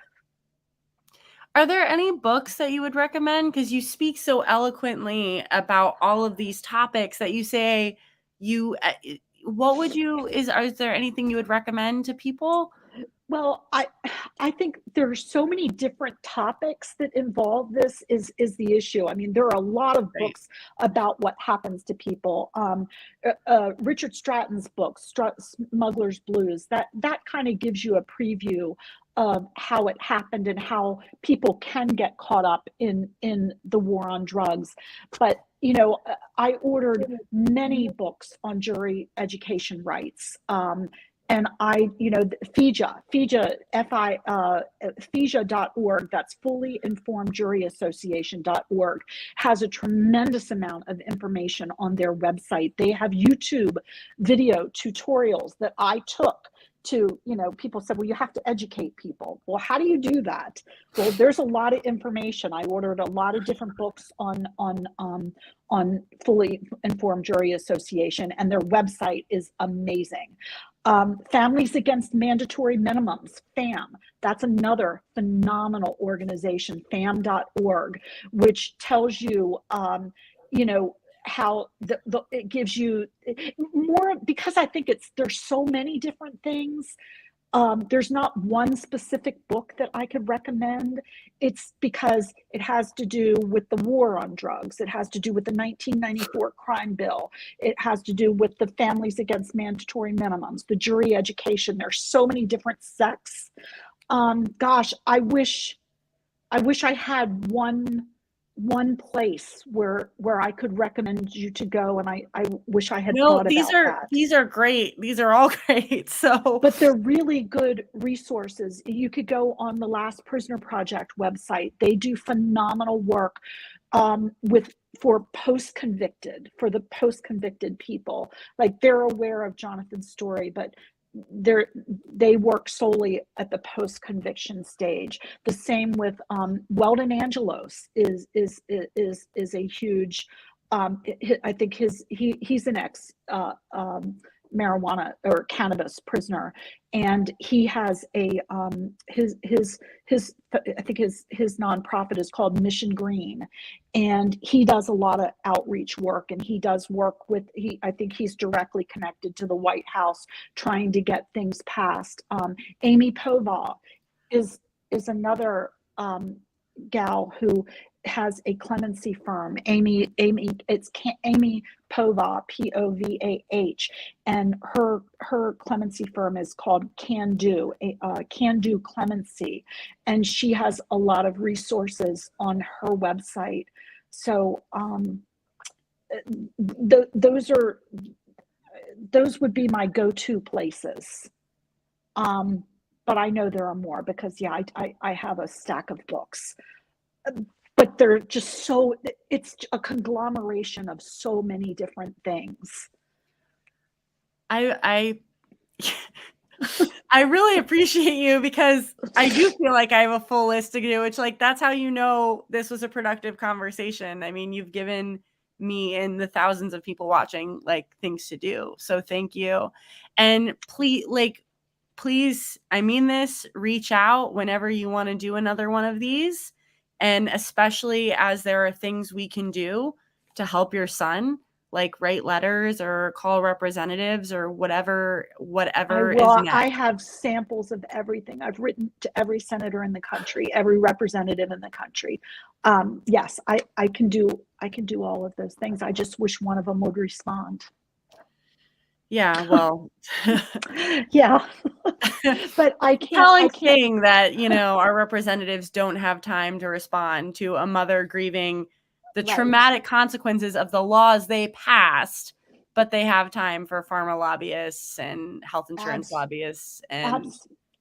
Are there any books that you would recommend? Because you speak so eloquently about all of these topics that you say is there anything you would recommend to people? Well, I think there are so many different topics that involve this is the issue. I mean, there are a lot of Right. books about what happens to people. Richard Stratton's book, Smuggler's Blues, that kind of gives you a preview of how it happened and how people can get caught up in the war on drugs. But I ordered many books on jury education rights. And FIJA, FIJA.org, that's Fully Informed Jury Association.org, has a tremendous amount of information on their website. They have YouTube video tutorials that I took to, people said, well, you have to educate people. Well, how do you do that? Well, there's a lot of information. I ordered a lot of different books on Fully Informed Jury Association, and their website is amazing. Families Against Mandatory Minimums, FAM. That's another phenomenal organization, fam.org, which tells you, how it gives you more, because I think there's so many different things. There's not one specific book that I could recommend. It's because it has to do with the war on drugs. It has to do with the 1994 crime bill. It has to do with the Families Against Mandatory Minimums, the jury education. There's so many different sects. Gosh, I wish I had one place where I could recommend you to go, and I wish I had No, thought about that. these are great. These are all great. So, But they're really good resources. You could go on the Last Prisoner Project website. They do phenomenal work with for the post convicted people. Like, they're aware of Jonathan's story, but they work solely at the post conviction stage. The same with Weldon Angelos is a huge. I think he's an ex marijuana or cannabis prisoner, and he has a his I think his nonprofit is called Mission Green, and he does a lot of outreach work, and he does work with I think he's directly connected to the White House trying to get things passed. Amy Povah is another gal who has a clemency firm. Amy Povah, Povah, and her clemency firm is called Can Do Clemency, and she has a lot of resources on her website. So those would be my go-to places. But I know there are more because I have a stack of books. But they're just it's a conglomeration of so many different things. I really appreciate you, because I do feel like I have a full list to do, which, like, that's how you know this was a productive conversation. I mean, you've given me and the thousands of people watching, like, things to do. So thank you. And please, I mean this, reach out whenever you want to do another one of these. And especially as there are things we can do to help your son, like write letters or call representatives or whatever is next. I have samples of everything. I've written to every senator in the country, every representative in the country. Yes, I can do all of those things. I just wish one of them would respond. Yeah, well, yeah, but I can't. Saying that, our representatives don't have time to respond to a mother grieving the traumatic consequences of the laws they passed, but they have time for pharma lobbyists and health insurance lobbyists. And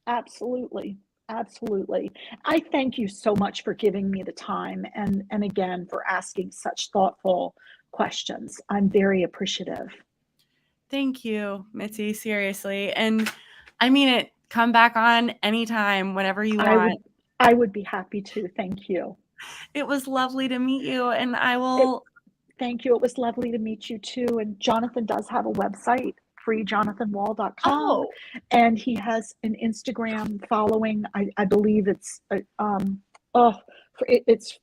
absolutely. I thank you so much for giving me the time, and again, for asking such thoughtful questions. I'm very appreciative. Thank you, Mitzi, seriously. And I mean it. Come back on anytime, whenever you want. I would be happy to. Thank you. It was lovely to meet you, and I will. Thank you. It was lovely to meet you too. And Jonathan does have a website, freejonathanwall.com, and he has an Instagram following. I believe it's it's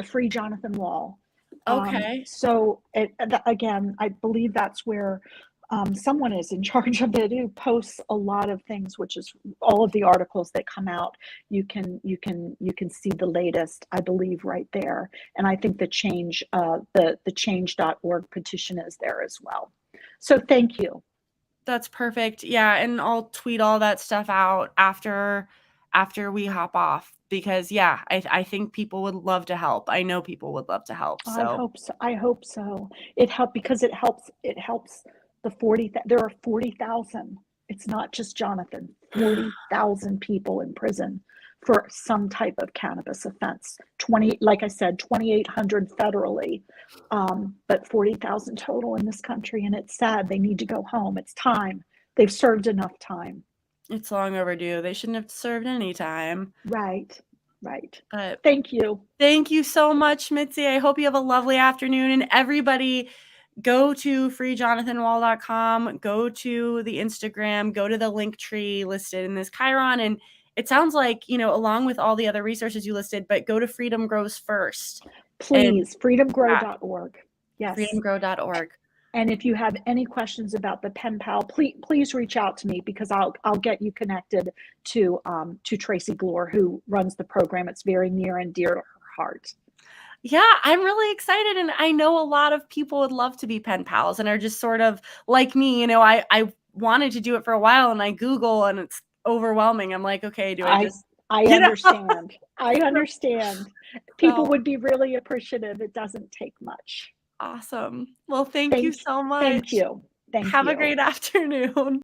Free Jonathan Wall. Okay. So again, I believe that's where someone is in charge of it, who posts a lot of things, which is all of the articles that come out. You can see the latest, I believe, right there. And I think the change.org petition is there as well. So thank you. That's perfect. Yeah, and I'll tweet all that stuff out after we hop off, because I think people would love to help. I know people would love to help. So I hope so. It helps the 40. There are 40,000. It's not just Jonathan. 40,000 people in prison for some type of cannabis offense. Like I said, 2,800 federally, but 40,000 total in this country. And it's sad. They need to go home. It's time. They've served enough time. It's long overdue. They shouldn't have served any time. Right. But thank you. Thank you so much, Mitzi. I hope you have a lovely afternoon. And everybody, go to freejonathanwall.com, go to the Instagram, go to the link tree listed in this Chiron. And it sounds like, along with all the other resources you listed, but go to Freedom Grows first. Please, freedomgrow.org. Yes. Freedomgrow.org. And if you have any questions about the pen pal, please reach out to me, because I'll get you connected to Tracy Glore, who runs the program. It's very near and dear to her heart. Yeah, I'm really excited. And I know a lot of people would love to be pen pals and are just sort of like me. You know, I wanted to do it for a while, and I Google and it's overwhelming. I'm like, okay, do I just, I you know? understand. I understand. People would be really appreciative. It doesn't take much. Awesome. Well, thank you so Thank much. you. Thank Have a you. great afternoon.